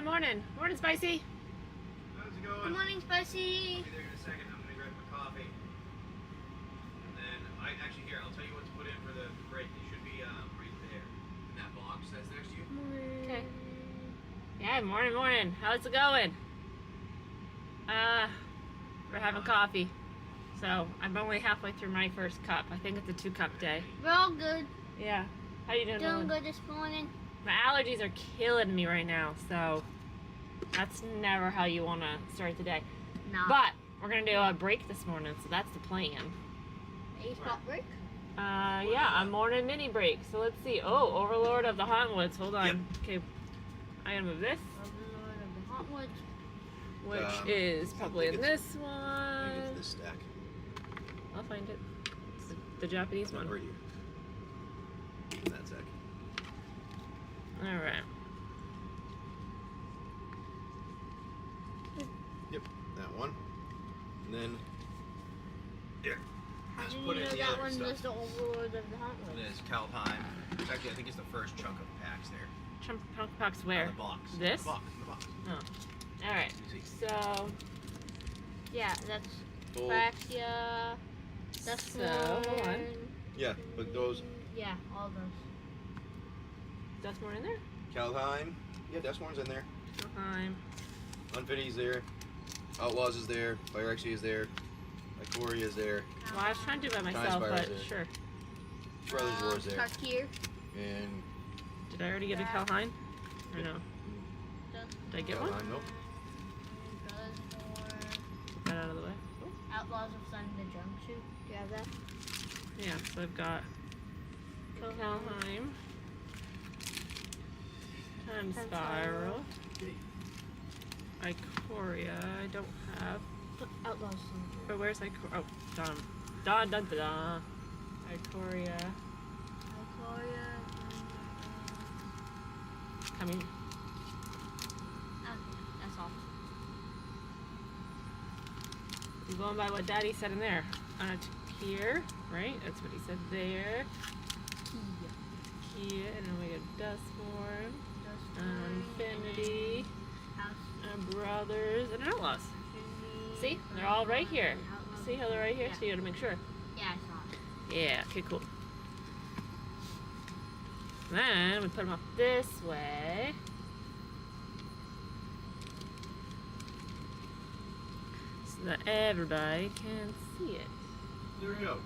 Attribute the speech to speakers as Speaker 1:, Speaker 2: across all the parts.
Speaker 1: Morning, morning. Morning, Spicy.
Speaker 2: How's it going?
Speaker 3: Good morning, Spicy.
Speaker 2: I'll be there in a second. I'm gonna grab my coffee. And then, here, I'll tell you what to put in for the break. It should be right there. In that box that's next to you.
Speaker 1: Okay. Yeah, morning, morning. How's it going? We're having coffee. So, I'm only halfway through my first cup. I think it's a 2-cup day.
Speaker 3: We're all good.
Speaker 1: Yeah. How you doing,
Speaker 3: Doing
Speaker 1: Nolan?
Speaker 3: good this morning.
Speaker 1: My allergies are killing me right now, so that's never how you want to start the day.
Speaker 3: No.
Speaker 1: But we're going to do a break this morning, so that's the plan.
Speaker 3: A spot break?
Speaker 1: Yeah, a morning mini break. So let's see. Oh, Overlord of the Hauntwoods. Hold on.
Speaker 2: Yep.
Speaker 1: Okay. I gotta move this.
Speaker 3: Overlord of the Hauntwoods.
Speaker 1: Which is probably in this
Speaker 2: I
Speaker 1: one.
Speaker 2: think it's this stack.
Speaker 1: I'll find it. It's the Japanese one.
Speaker 2: Right here. In that stack.
Speaker 1: Alright.
Speaker 2: Yep, that one. And then, here. Let's
Speaker 3: Did
Speaker 2: put
Speaker 3: you
Speaker 2: in
Speaker 3: know
Speaker 2: the
Speaker 3: that
Speaker 2: other
Speaker 3: one
Speaker 2: stuff.
Speaker 3: was the Overlord of the
Speaker 2: And
Speaker 3: Hauntwoods?
Speaker 2: there's Kaldheim. Which actually, I think it's the first chunk of packs there.
Speaker 1: Chunk box where?
Speaker 2: The box.
Speaker 1: This?
Speaker 2: The box. The box.
Speaker 1: Oh. Alright.
Speaker 2: You see.
Speaker 1: So,
Speaker 3: Yeah, that's
Speaker 2: Full.
Speaker 3: Phyrexia,
Speaker 1: hold on.
Speaker 3: Duskmourn.
Speaker 2: Yeah, but those.
Speaker 3: Yeah, all those.
Speaker 1: Duskmourn in there?
Speaker 2: Kaldheim. Yeah, Duskmourn's in there.
Speaker 1: Kaldheim.
Speaker 2: Unfinity's there. Outlaws is there. Phyrexia is there. Ikoria is there.
Speaker 1: Well, I was trying to do it by myself,
Speaker 2: Giant
Speaker 1: but
Speaker 2: Spires
Speaker 1: sure.
Speaker 2: Brothers War is there.
Speaker 3: Tarkir.
Speaker 2: And
Speaker 1: Did I already get a Kaldheim? Or no? Did I get one?
Speaker 2: Kaldheim, nope.
Speaker 3: Dragonstorm.
Speaker 1: Get that out of the way. Oh.
Speaker 3: Outlaws of Sun, the jumpsuit. Do you have that?
Speaker 1: Yeah, so I've got Kaldheim. Time Spiral. Ikoria, I don't have.
Speaker 3: Outlaws of Sun.
Speaker 1: But where's Ikoria? Oh, dun dun dun dun. Ikoria.
Speaker 3: Ikoria.
Speaker 1: Coming.
Speaker 3: Okay, that's all.
Speaker 1: I'm going by what Daddy said in there. Here, right? That's what he said there. Kia, and then we got Duskmourn, Unfinity, Brothers, and Outlaws. See? They're all right here. See how they're right here?
Speaker 3: Yeah.
Speaker 1: So you gotta make sure.
Speaker 3: Yeah, I saw it.
Speaker 1: Yeah, okay, cool. Then we put them up this way. So that everybody can see it.
Speaker 2: there we go.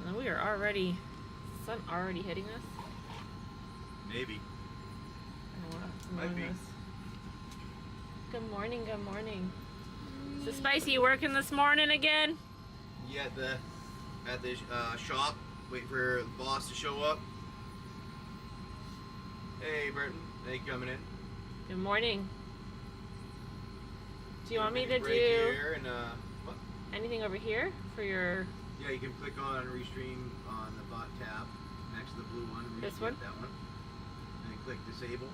Speaker 1: And we are already, sun already hitting us.
Speaker 2: Maybe.
Speaker 1: I don't know what's
Speaker 2: Might be.
Speaker 1: us. Good morning, good morning. So Spicy, you working this morning again?
Speaker 2: Yeah, at the shop, waiting for the boss to show up. Hey, Burton. Thank you coming in.
Speaker 1: Good morning. Do you want me to
Speaker 2: Break
Speaker 1: do
Speaker 2: here and, what?
Speaker 1: anything over here for your...
Speaker 2: Yeah, you can click on Restream on the bot tab next to the blue one.
Speaker 1: This
Speaker 2: Restream
Speaker 1: one?
Speaker 2: That one. And then click Disable.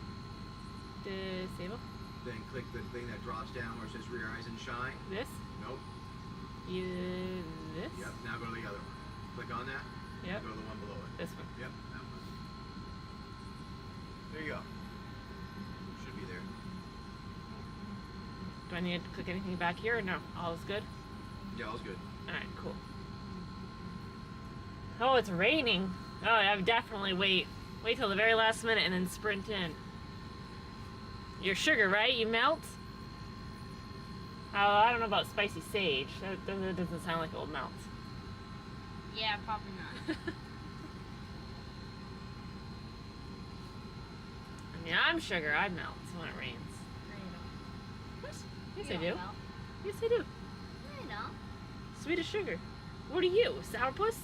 Speaker 1: Disable?
Speaker 2: Then click the thing that drops down where it says Rear Eyes and Shine.
Speaker 1: This?
Speaker 2: Nope.
Speaker 1: This?
Speaker 2: Yep. Now go to the other one. Click on that.
Speaker 1: Yep.
Speaker 2: Go to the one below it.
Speaker 1: This one.
Speaker 2: Yep. That one. There you go. Should be there.
Speaker 1: Do I need to click anything back here or no? All is good?
Speaker 2: Yeah, all's good.
Speaker 1: Alright, cool. Oh, it's raining. Oh, I would definitely wait till the very last minute and then sprint in. Your sugar, right? You melt? Oh, I don't know about spicy sage. That doesn't sound like it will melt.
Speaker 3: Yeah, probably not.
Speaker 1: I mean, I'm sugar. I melt when it rains.
Speaker 3: No, you don't.
Speaker 1: What? Yes,
Speaker 3: You
Speaker 1: I do.
Speaker 3: don't melt.
Speaker 1: Yes, I do.
Speaker 3: No, you don't.
Speaker 1: Sweet as sugar. What are you, sourpuss?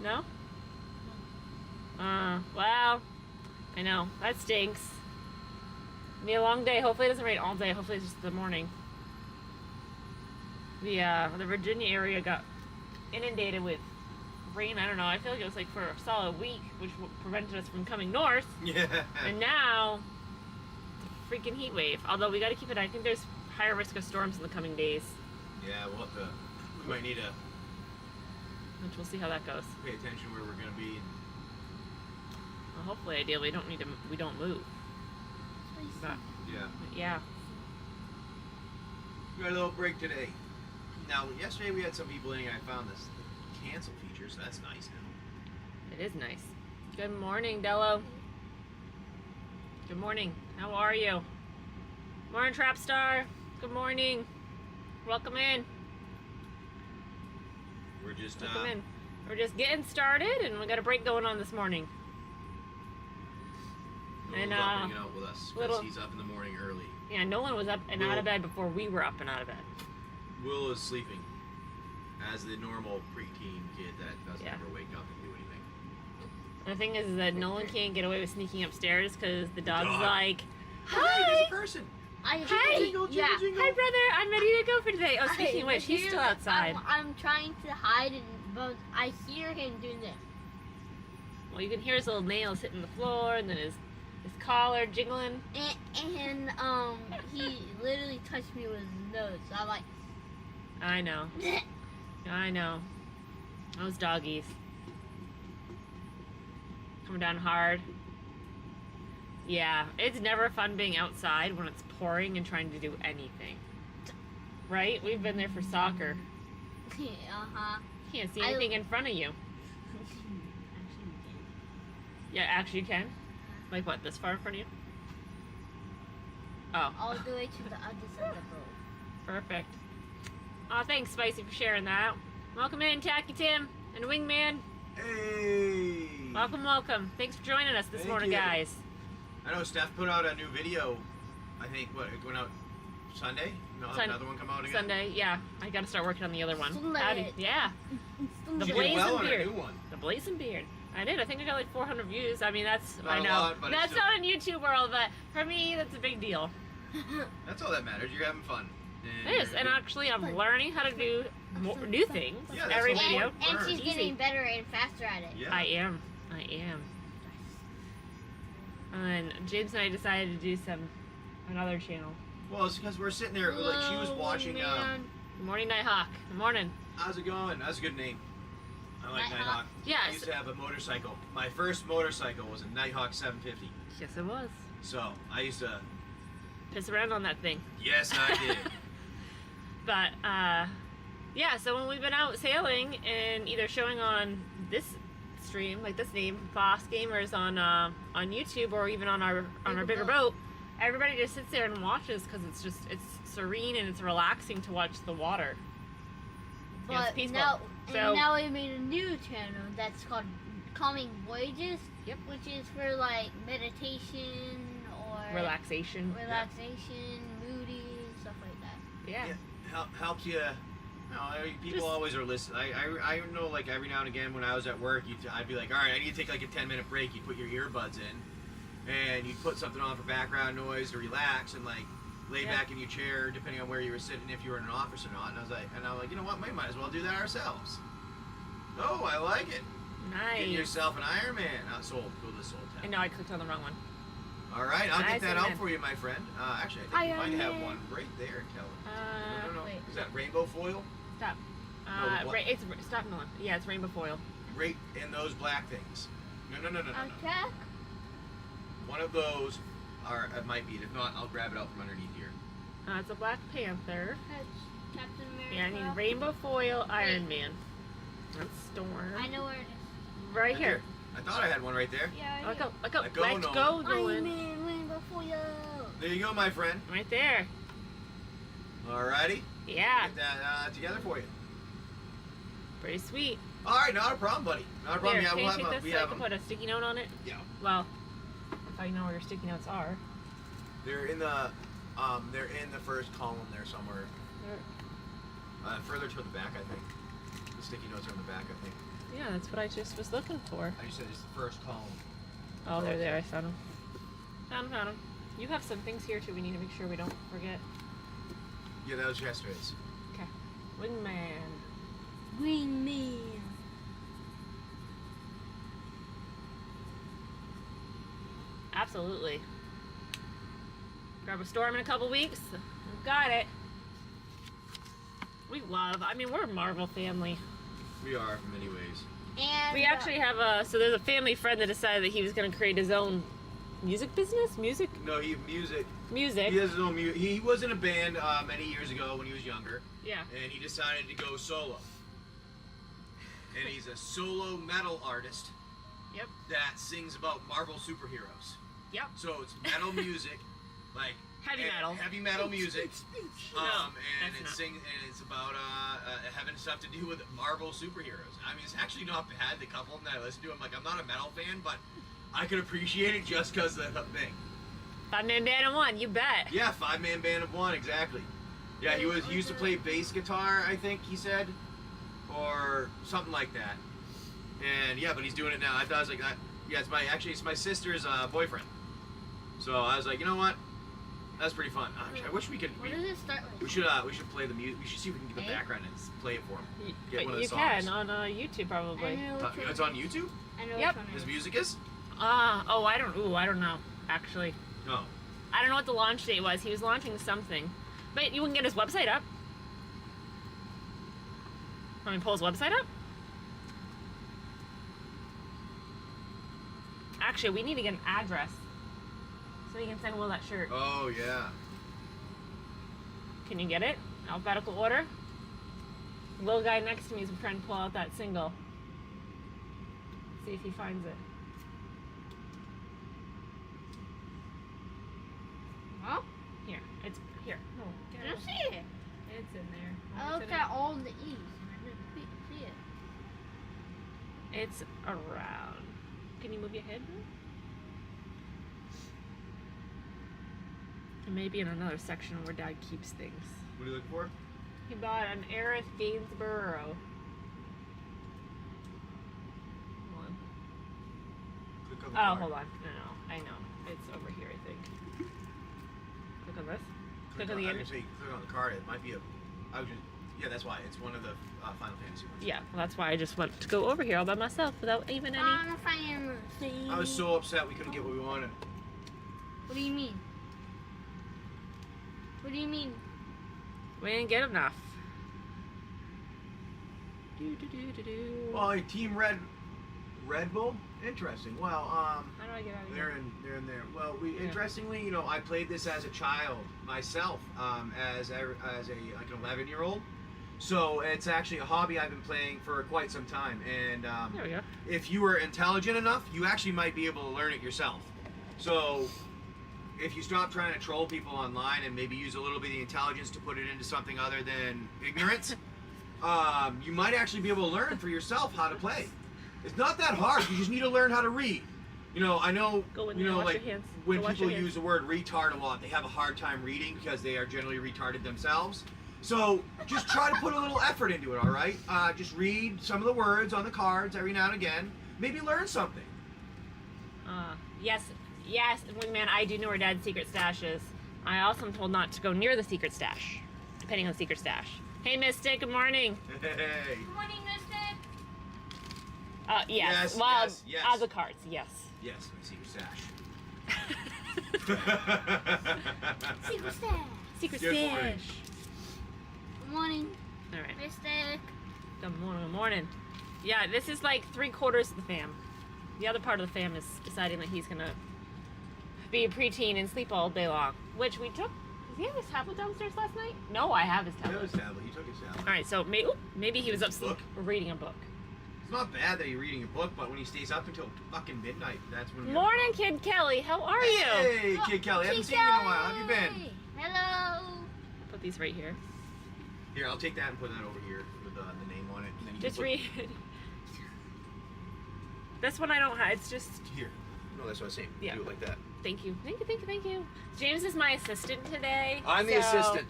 Speaker 1: No? Well, I know. That stinks. It'll be a long day. Hopefully it doesn't rain all day. Hopefully it's just the morning. The Virginia area got inundated with rain. I don't know. I feel like it was like for a solid week, which prevented us from coming north.
Speaker 2: Yeah.
Speaker 1: And now, it's a freaking heat wave. Although we got to keep it. I think there's higher risk of storms in the coming days.
Speaker 2: Yeah, we'll have to. We might need to
Speaker 1: Which we'll see how that goes.
Speaker 2: pay attention where we're going to be.
Speaker 1: Well, hopefully, ideally, we don't move. But,
Speaker 2: Yeah.
Speaker 1: yeah.
Speaker 2: We got a little break today. Now, yesterday we had some people in and I found this cancel feature, so that's nice now.
Speaker 1: It is nice. Good morning, Dello. Good morning. How are you? Morning, Trapstar. Good morning. Welcome in.
Speaker 2: We're just
Speaker 1: Welcome in. We're just getting started, and we got a break going on this morning.
Speaker 2: Nolan's up hanging out with us because he's up in the morning early.
Speaker 1: Yeah, Nolan was up and out of bed before we were up and out of bed.
Speaker 2: Will is sleeping as the normal preteen kid that doesn't ever wake up and do anything.
Speaker 1: And the thing is that Nolan can't get away with sneaking upstairs because the dog's like,
Speaker 2: Hey,
Speaker 1: "Hi,
Speaker 2: there's a person.
Speaker 1: hi,
Speaker 2: Jingle, jingle, jingle.
Speaker 1: hi, brother. I'm ready to go for today." Oh, speaking of which, he's still outside.
Speaker 3: I'm trying to hide, but I hear him doing this.
Speaker 1: Well, you can hear his little nails hitting the floor, and then his collar jiggling.
Speaker 3: And he literally touched me with his nose. So I'm like,
Speaker 1: I know. I know. Those doggies. Coming down hard. Yeah, it's never fun being outside when it's pouring and trying to do anything. Right? We've been there for soccer.
Speaker 3: uh-huh.
Speaker 1: Can't see anything in front of you. Yeah, actually you can. Like what, this far in front of you? Oh.
Speaker 3: All the way to the other side of the boat.
Speaker 1: Perfect. Oh, thanks, Spicy, for sharing that. Welcome in, Tacky Tim and Wingman.
Speaker 2: Hey!
Speaker 1: Welcome, welcome. Thanks for joining us this morning, guys.
Speaker 2: I know Steph put out a new video. I think, it went out Sunday? No, another one come out again?
Speaker 1: Sunday, yeah. I gotta start working on the other one.
Speaker 3: Sunday.
Speaker 1: Howdy. Yeah. The
Speaker 2: You did
Speaker 1: Blazing
Speaker 2: well on a
Speaker 1: Beard.
Speaker 2: new one.
Speaker 1: The Blazing Beard. I did. I think I got like 400 views. I mean, that's,
Speaker 2: Not
Speaker 1: I
Speaker 2: a
Speaker 1: know.
Speaker 2: lot, but it's
Speaker 1: That's
Speaker 2: still-
Speaker 1: not in YouTube world, but for me, that's a big deal.
Speaker 2: That's all that matters. You're having fun.
Speaker 1: It is, and actually, I'm learning how to do new things
Speaker 2: Yeah, that's
Speaker 1: every
Speaker 2: the whole
Speaker 1: video.
Speaker 2: point.
Speaker 3: And she's
Speaker 1: Easy.
Speaker 3: getting better and faster at it.
Speaker 2: Yeah.
Speaker 1: I am. And James and I decided to do another channel.
Speaker 2: Well, it's because we're sitting there, like, she was watching,
Speaker 3: Man.
Speaker 1: Good morning, Nighthawk. Good morning.
Speaker 2: how's it going? That's a good name. I like
Speaker 3: Nighthawk.
Speaker 2: Nighthawk.
Speaker 1: Yes.
Speaker 2: I used to have a motorcycle. My first motorcycle was a Nighthawk 750.
Speaker 1: Yes, it was.
Speaker 2: So, I used to...
Speaker 1: Piss around on that thing.
Speaker 2: Yes, I did.
Speaker 1: But, yeah, so when we've been out sailing and either showing on this stream, like this name, FoSGamers on YouTube or even on our bigger boat, everybody just sits there and watches because it's serene and it's relaxing to watch the water. Yeah, it's
Speaker 3: But
Speaker 1: peaceful.
Speaker 3: now we made a new channel that's called Calming Voyages.
Speaker 1: Yep.
Speaker 3: Which is for like meditation or
Speaker 1: Relaxation.
Speaker 3: moody, stuff like that.
Speaker 1: Yeah.
Speaker 2: Helps you... people
Speaker 1: Just-
Speaker 2: always are listening. I know, like, every now and again when I was at work, I'd be like, all right, I need to take like a 10-minute break. You put your earbuds in, and you put something on for background noise to relax and like lay back in your chair, depending on where you were sitting, if you were in an office or not. And I'm like, you know what? We might as well do that ourselves. Oh, I like it.
Speaker 1: Nice.
Speaker 2: Get yourself an Iron Man. Sold. Go to the Soul
Speaker 1: I
Speaker 2: tab.
Speaker 1: know I clicked on the wrong one.
Speaker 2: All right, I'll
Speaker 1: Nice,
Speaker 2: get that
Speaker 1: Iron
Speaker 2: out for you, my friend. Actually, I think
Speaker 3: Iron
Speaker 2: you might have
Speaker 3: Man.
Speaker 2: one right there, Kelly. No.
Speaker 3: wait.
Speaker 2: Is that rainbow foil?
Speaker 1: Stop.
Speaker 2: No, what?
Speaker 1: Stop, Nolan. Yeah, it's rainbow foil.
Speaker 2: Right in those black things. No.
Speaker 3: Okay.
Speaker 2: One of those it might be. If not, I'll grab it out from underneath here.
Speaker 1: It's a Black Panther.
Speaker 3: That's Captain America.
Speaker 1: Yeah, I need rainbow foil Iron Man. That's Storm.
Speaker 3: I know where it is.
Speaker 1: Right here.
Speaker 2: I thought I had one right there.
Speaker 3: Yeah.
Speaker 1: Let go. Let go.
Speaker 2: Let go,
Speaker 1: Let
Speaker 2: Nolan.
Speaker 1: go,
Speaker 3: Iron
Speaker 1: Nolan.
Speaker 3: Man, Rainbow Foil.
Speaker 2: There you go, my friend.
Speaker 1: Right there.
Speaker 2: Alrighty.
Speaker 1: Yeah.
Speaker 2: Get that together for you.
Speaker 1: Pretty sweet.
Speaker 2: All right, not a problem, buddy. Not a problem.
Speaker 1: Here,
Speaker 2: Yeah,
Speaker 1: can
Speaker 2: we'll
Speaker 1: you
Speaker 2: have
Speaker 1: take
Speaker 2: we
Speaker 1: this so I
Speaker 2: have
Speaker 1: can
Speaker 2: them.
Speaker 1: put a sticky note on it?
Speaker 2: Yeah.
Speaker 1: Well, if I know where your sticky notes are.
Speaker 2: They're in the first column there somewhere. Further to the back, I think. The sticky notes are in the back, I think.
Speaker 1: Yeah, that's what I just was looking for.
Speaker 2: I just said it's the first column.
Speaker 1: Oh, they're there. I found them. Found them. You have some things here too. We need to make sure we don't forget.
Speaker 2: Yeah, that was yesterday's.
Speaker 1: Okay. Wingman.
Speaker 3: Green Man.
Speaker 1: Absolutely. Grab a storm in a couple weeks. We've got it. We're a Marvel family.
Speaker 2: We are in many ways.
Speaker 3: And
Speaker 1: We actually have so there's a family friend that decided that he was going to create his own music business? Music?
Speaker 2: No, music.
Speaker 1: Music.
Speaker 2: He has his own music. He was in a band many years ago when he was younger.
Speaker 1: Yeah.
Speaker 2: And he decided to go solo. And he's a solo metal artist.
Speaker 1: Yep.
Speaker 2: That sings about Marvel superheroes.
Speaker 1: Yep.
Speaker 2: So it's metal music, like
Speaker 1: Heavy metal.
Speaker 2: Heavy metal music.
Speaker 1: No,
Speaker 2: and
Speaker 1: that's not.
Speaker 2: it's about having stuff to do with Marvel superheroes. I mean, it's actually not bad. The couple of them that I listen to, I'm like, I'm not a metal fan, but I could appreciate it just because of the thing.
Speaker 1: 5-man band of one, you bet.
Speaker 2: Yeah, 5-man band of one, exactly. Yeah, he used to play bass guitar, I think he said, or something like that. And yeah, but he's doing it now. I thought I was like, yeah, it's my sister's boyfriend. So I was like, you know what? That's pretty fun. I wish we could.
Speaker 3: What does it start with?
Speaker 2: We should play the music. We should see if we can get the background and play it for him. Get one of the
Speaker 1: You
Speaker 2: songs.
Speaker 1: can on YouTube probably.
Speaker 2: It's on YouTube.
Speaker 3: I know
Speaker 1: Yep.
Speaker 3: which one it
Speaker 2: His
Speaker 3: is.
Speaker 2: music is.
Speaker 1: I don't know, actually.
Speaker 2: Oh.
Speaker 1: I don't know what the launch date was. He was launching something. But you can get his website up. Want me to pull his website up? Actually, we need to get an address. So we can send Will that shirt.
Speaker 2: Oh yeah.
Speaker 1: Can you get it? Alphabetical order? The little guy next to me is trying to pull out that single. See if he finds it.
Speaker 3: Huh?
Speaker 1: Here. It's here. No,
Speaker 3: I
Speaker 1: get
Speaker 3: don't
Speaker 1: it.
Speaker 3: see it.
Speaker 1: It's in there.
Speaker 3: I looked at all the E's and I didn't see it.
Speaker 1: It's around. Can you move your head? It may be in another section where Dad keeps things.
Speaker 2: What are you looking for?
Speaker 1: He bought an Aerith Gainsborough. Hold on.
Speaker 2: Click on the
Speaker 1: Oh,
Speaker 2: card.
Speaker 1: hold on. No, I know. It's over here, I think. Click on this. Click on the
Speaker 2: I
Speaker 1: image.
Speaker 2: can say click on the card. It might be yeah, that's why. It's one of the Final Fantasy ones.
Speaker 1: Yeah, well, that's why I just went to go over here all by myself without even any.
Speaker 3: I'm a fantasy.
Speaker 2: I was so upset we couldn't get what we wanted.
Speaker 3: What do you mean? What do you mean?
Speaker 1: We didn't get enough. Do, do, do, do, do.
Speaker 2: Well, Team Red Bull. Interesting. Well,
Speaker 1: How do I get out of
Speaker 2: they're
Speaker 1: here?
Speaker 2: in there. Well,
Speaker 1: Yeah.
Speaker 2: interestingly, I played this as a child myself, as a like an 11-year-old. So it's actually a hobby I've been playing for quite some time. And
Speaker 1: There we go.
Speaker 2: if you were intelligent enough, you actually might be able to learn it yourself. So if you stop trying to troll people online and maybe use a little bit of the intelligence to put it into something other than ignorance, you might actually be able to learn for yourself how to play. It's not that hard. You just need to learn how to read. I know,
Speaker 1: Go in there, wash
Speaker 2: like
Speaker 1: your hands.
Speaker 2: when
Speaker 1: Go wash
Speaker 2: people
Speaker 1: your hands.
Speaker 2: use the word retard a lot, they have a hard time reading because they are generally retarded themselves. So just try to put a little effort into it, all right? Just read some of the words on the cards every now and again. Maybe learn something.
Speaker 1: Yes, Wingman, I do know where Dad's secret stash is. I also am told not to go near the secret stash, depending on the secret stash. Hey, Mystic, good morning.
Speaker 2: Hey.
Speaker 3: Good morning, Mystic.
Speaker 1: Yes.
Speaker 2: Yes,
Speaker 1: Well,
Speaker 2: yes, yes.
Speaker 1: the cards, yes.
Speaker 2: Yes, my secret stash.
Speaker 3: Secret stash.
Speaker 1: Secret
Speaker 2: Good morning.
Speaker 1: stash.
Speaker 3: Good morning,
Speaker 1: All right.
Speaker 3: Mystic.
Speaker 1: Good morning. Good morning. Yeah, this is like 3/4 of the fam. The other part of the fam is deciding that he's gonna be a preteen and sleep all day long, which we took. Does he have his tablet downstairs last night? No, I have his
Speaker 2: That
Speaker 1: tablet.
Speaker 2: was tablet. He took his tablet.
Speaker 1: All right, so maybe he was up
Speaker 2: Book.
Speaker 1: reading a book.
Speaker 2: It's not bad that he's reading a book, but when he stays up until fucking midnight, that's when. we
Speaker 1: Morning, Kid Kelly. How are you?
Speaker 2: Hey, Kid Kelly. Haven't seen you in a while. How have you been?
Speaker 3: Hello.
Speaker 1: Put these right here.
Speaker 2: Here, I'll take that and put that over here with the name on it. And then you
Speaker 1: Just
Speaker 2: can
Speaker 1: read. This one I don't have. It's just.
Speaker 2: put here. No, that's what I was saying.
Speaker 1: Yeah.
Speaker 2: Do it like that.
Speaker 1: Thank you. James is my assistant today.
Speaker 2: I'm the
Speaker 1: so-
Speaker 2: assistant.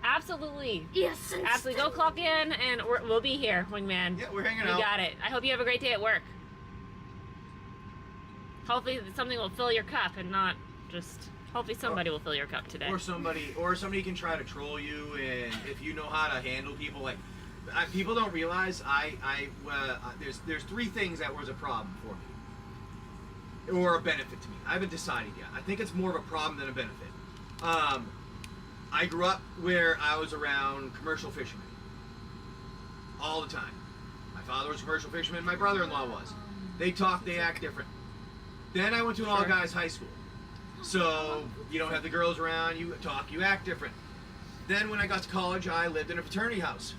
Speaker 1: Absolutely.
Speaker 3: Yes.
Speaker 1: Absolutely. Go clock in and we'll be here, Wingman.
Speaker 2: Yeah, we're hanging
Speaker 1: You
Speaker 2: out.
Speaker 1: got it. I hope you have a great day at work. Hopefully something will fill your cup and not just. Hopefully somebody will fill your cup today.
Speaker 2: Or somebody can try to troll you, and if you know how to handle people, like people don't realize there's 3 things that was a problem for me, or a benefit to me. I haven't decided yet. I think it's more of a problem than a benefit. I grew up where I was around commercial fishermen all the time. My father was a commercial fisherman. My brother-in-law was. They talk, they act different. Then I went to an all-guys high school. So you don't have the girls around, you talk, you act different. Then when I got to college, I lived in a fraternity house.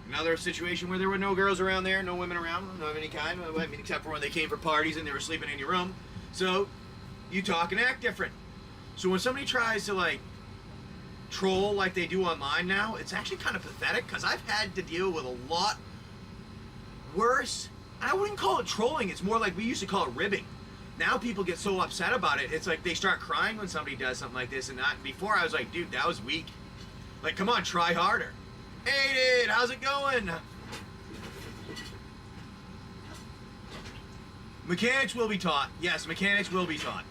Speaker 2: Another situation where there were no girls around there, no women around, of any kind. I mean, except for when they came for parties and they were sleeping in your room. So you talk and act different. So when somebody tries to like troll like they do online now, it's actually kind of pathetic because I've had to deal with a lot worse. I wouldn't call it trolling. It's more like we used to call it ribbing. Now people get so upset about it. It's like they start crying when somebody does something like this. And before I was like, dude, that was weak. Like, come on, try harder. Hey, dude, how's it going? Mechanics will be taught. Yes, mechanics will be taught.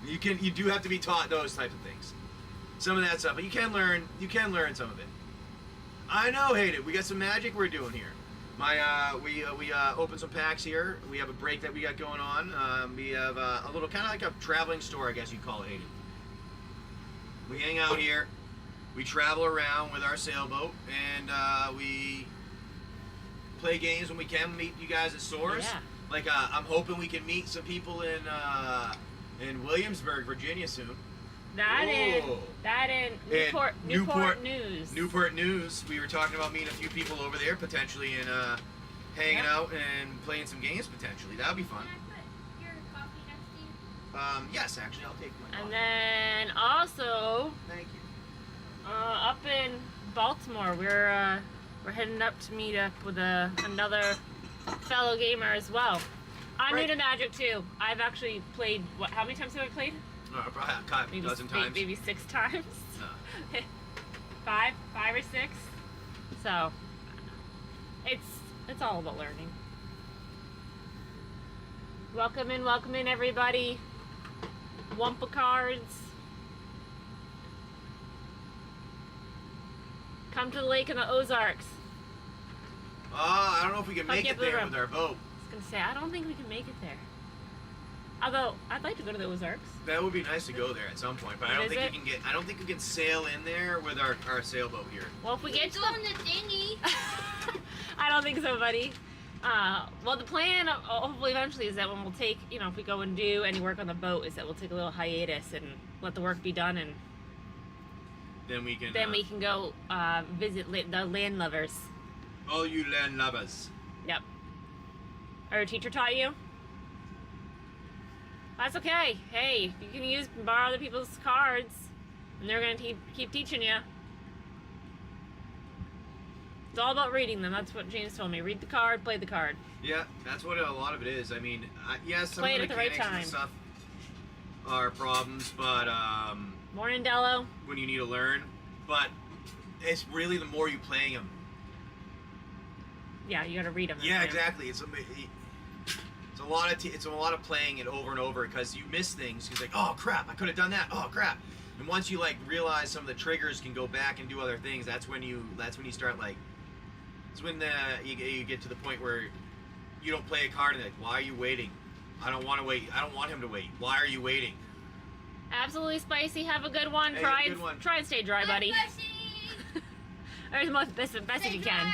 Speaker 2: You do have to be taught those types of things. Some of that stuff, but you can learn some of it. I know, hate it. We got some magic we're doing here. We opened some packs here. We have a break that we got going on. We have a little kind of like a traveling store, I guess you'd call it, hate it. We hang out here. We travel around with our sailboat, and we play games when we can. Meet you guys at stores.
Speaker 1: Yeah.
Speaker 2: Like I'm hoping we can meet some people in Williamsburg, Virginia soon.
Speaker 1: That in Newport News.
Speaker 2: Newport News. We were talking about meeting a few people over there potentially and hanging out and playing some games potentially. That would be fun.
Speaker 3: Can I put your coffee next to you?
Speaker 2: Yes, actually, I'll take my
Speaker 1: And
Speaker 2: coffee.
Speaker 1: then also,
Speaker 2: Thank you.
Speaker 1: up in Baltimore, we're heading up to meet up with another fellow gamer as well. I'm new to Magic too. I've actually played. How many times have I played?
Speaker 2: Probably a dozen times.
Speaker 1: Maybe 6 times.
Speaker 2: No.
Speaker 1: five or 6. So it's all about learning. Welcome in everybody. Wumpa cards. Come to the lake in the Ozarks.
Speaker 2: I don't know if we can make it there with our boat.
Speaker 1: I was gonna say I don't think we can make it there. Although I'd like to go to the Ozarks.
Speaker 2: That would be nice to go there at some point, but I don't think we can sail in there with our sailboat here.
Speaker 1: Well, if we get to
Speaker 3: on the dinghy.
Speaker 1: I don't think so, buddy. Well, the plan, hopefully, eventually, is that when we'll take, if we go and do any work on the boat, is that we'll take a little hiatus and let the work be done, and
Speaker 2: then we can.
Speaker 1: Go visit the land lovers.
Speaker 2: All you land lovers.
Speaker 1: Yep. Our teacher taught you? That's okay. Hey, you can borrow other people's cards, and they're gonna keep teaching you. It's all about reading them. That's what James told me. Read the card, play the card.
Speaker 2: Yeah, that's what a lot of it is. I mean, yes, some
Speaker 1: play
Speaker 2: of
Speaker 1: it
Speaker 2: the
Speaker 1: at the right
Speaker 2: mechanics
Speaker 1: time.
Speaker 2: and stuff are problems, but
Speaker 1: Morning, Dello.
Speaker 2: when you need to learn, but it's really the more you play them.
Speaker 1: Yeah, you gotta read them.
Speaker 2: Yeah, exactly. It's a lot of playing it over and over because you miss things. Because like, oh crap, I could have done that. Oh crap. And once you like realize some of the triggers can go back and do other things, that's when you start like. It's when you get to the point where you don't play a card and like, why are you waiting? I don't want to wait. I don't want him to wait. Why are you waiting?
Speaker 1: Absolutely spicy. Have a good one.
Speaker 2: Hey, good one.
Speaker 1: Try and stay dry, buddy. Or as best as you can.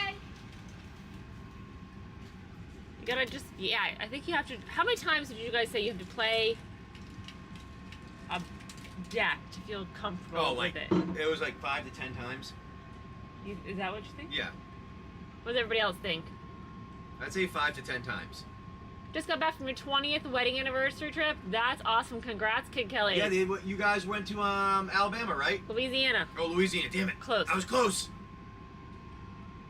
Speaker 1: You gotta just, I think you have to. How many times did you guys say you have to play a deck to feel comfortable with it?
Speaker 2: It was like 5 to 10 times.
Speaker 1: Is that what you think?
Speaker 2: Yeah.
Speaker 1: What does everybody else think?
Speaker 2: I'd say 5 to 10 times.
Speaker 1: Just got back from your 20th wedding anniversary trip. That's awesome. Congrats, Kid Kelly.
Speaker 2: Yeah, you guys went to Alabama, right?
Speaker 1: Louisiana.
Speaker 2: Oh, Louisiana. Damn it.
Speaker 1: Close.
Speaker 2: I was close.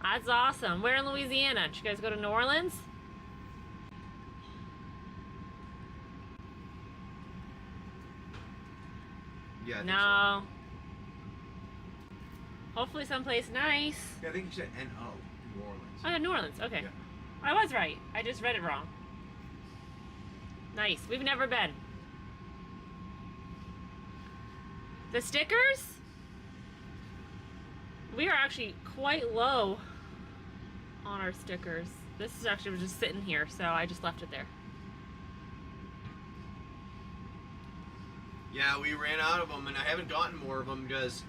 Speaker 1: That's awesome. Where in Louisiana? Did you guys go to New Orleans?
Speaker 2: Yeah. I think
Speaker 1: No. Hopefully someplace nice.
Speaker 2: So. Yeah, I think you said N-O, New Orleans.
Speaker 1: Oh, yeah, New Orleans. Okay.
Speaker 2: Yeah.
Speaker 1: I was right. I just read it wrong. Nice. We've never been. The stickers? We are actually quite low on our stickers. This is actually just sitting here, so I just left it there.
Speaker 2: Yeah, we ran out of them, and I haven't gotten more of them because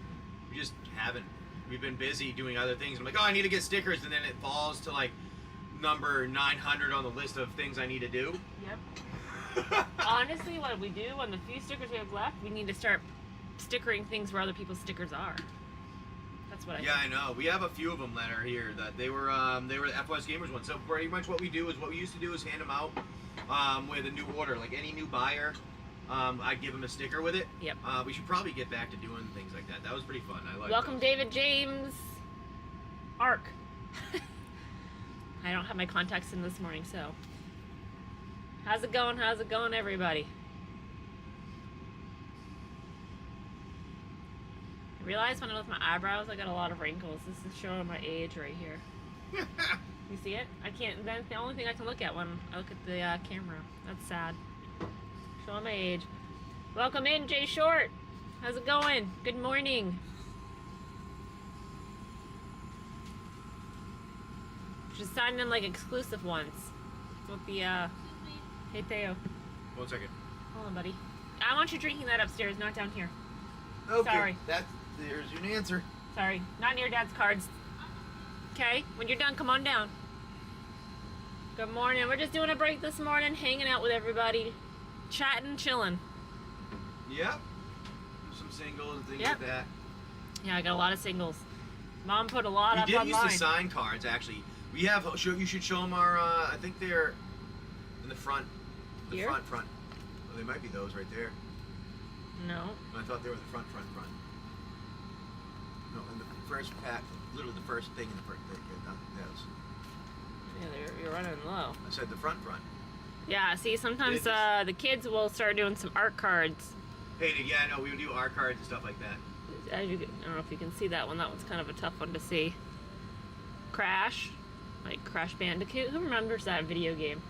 Speaker 2: we just haven't. we've been busy doing other things. I'm like, oh, I need to get stickers, and then it falls to like number 900 on the list of things I need to do.
Speaker 1: Yep. Honestly, what we do on the few stickers we have left, we need to start stickering things where other people's stickers are. That's what I
Speaker 2: Yeah,
Speaker 1: think.
Speaker 2: I know. We have a few of them that are here. That they were the FoSGamers one. So pretty much what we do is what we used to do is hand them out with a new order. Like any new buyer, I'd give them a sticker with it.
Speaker 1: Yep.
Speaker 2: We should probably get back to doing things like that. That was pretty fun. I like.
Speaker 1: Welcome, David James. Arc. I don't have my contacts in this morning, so. How's it going? How's it going, everybody? I realized when I lift my eyebrows, I got a lot of wrinkles. This is showing my age right here. You see it? I can't. That's the only thing I can look at when I look at the camera. That's sad. Showing my age. Welcome in, Jay Short. How's it going? Good morning. Just sign in like exclusive ones. With the Hey Theo.
Speaker 2: 1 second.
Speaker 1: Hold on, buddy. I want you drinking that upstairs, not down here.
Speaker 2: Okay.
Speaker 1: Sorry.
Speaker 2: There's your answer.
Speaker 1: Sorry, not near Dad's cards. Okay, when you're done, come on down. Good morning. We're just doing a break this morning, hanging out with everybody, chatting, chilling.
Speaker 2: Yep. Some singles and things
Speaker 1: Yep.
Speaker 2: like that.
Speaker 1: Yeah, I got a lot of singles. Mom put a lot up
Speaker 2: We did
Speaker 1: online.
Speaker 2: use to sign cards, actually. We have. You should show them our. I think they're in the front. The
Speaker 1: Here?
Speaker 2: front. Oh, they might be those right there.
Speaker 1: No.
Speaker 2: I thought they were the front. No, in the first pack, literally the first thing in the first thing. Those.
Speaker 1: Yeah, you're running low.
Speaker 2: I said the front.
Speaker 1: Yeah, see, sometimes
Speaker 2: It
Speaker 1: the kids will start doing some art cards.
Speaker 2: Hey, yeah, I know we would do art cards and stuff like that.
Speaker 1: I don't know if you can see that one. That one's kind of a tough one to see. Crash. Like Crash Bandicoot. Who remembers that video game?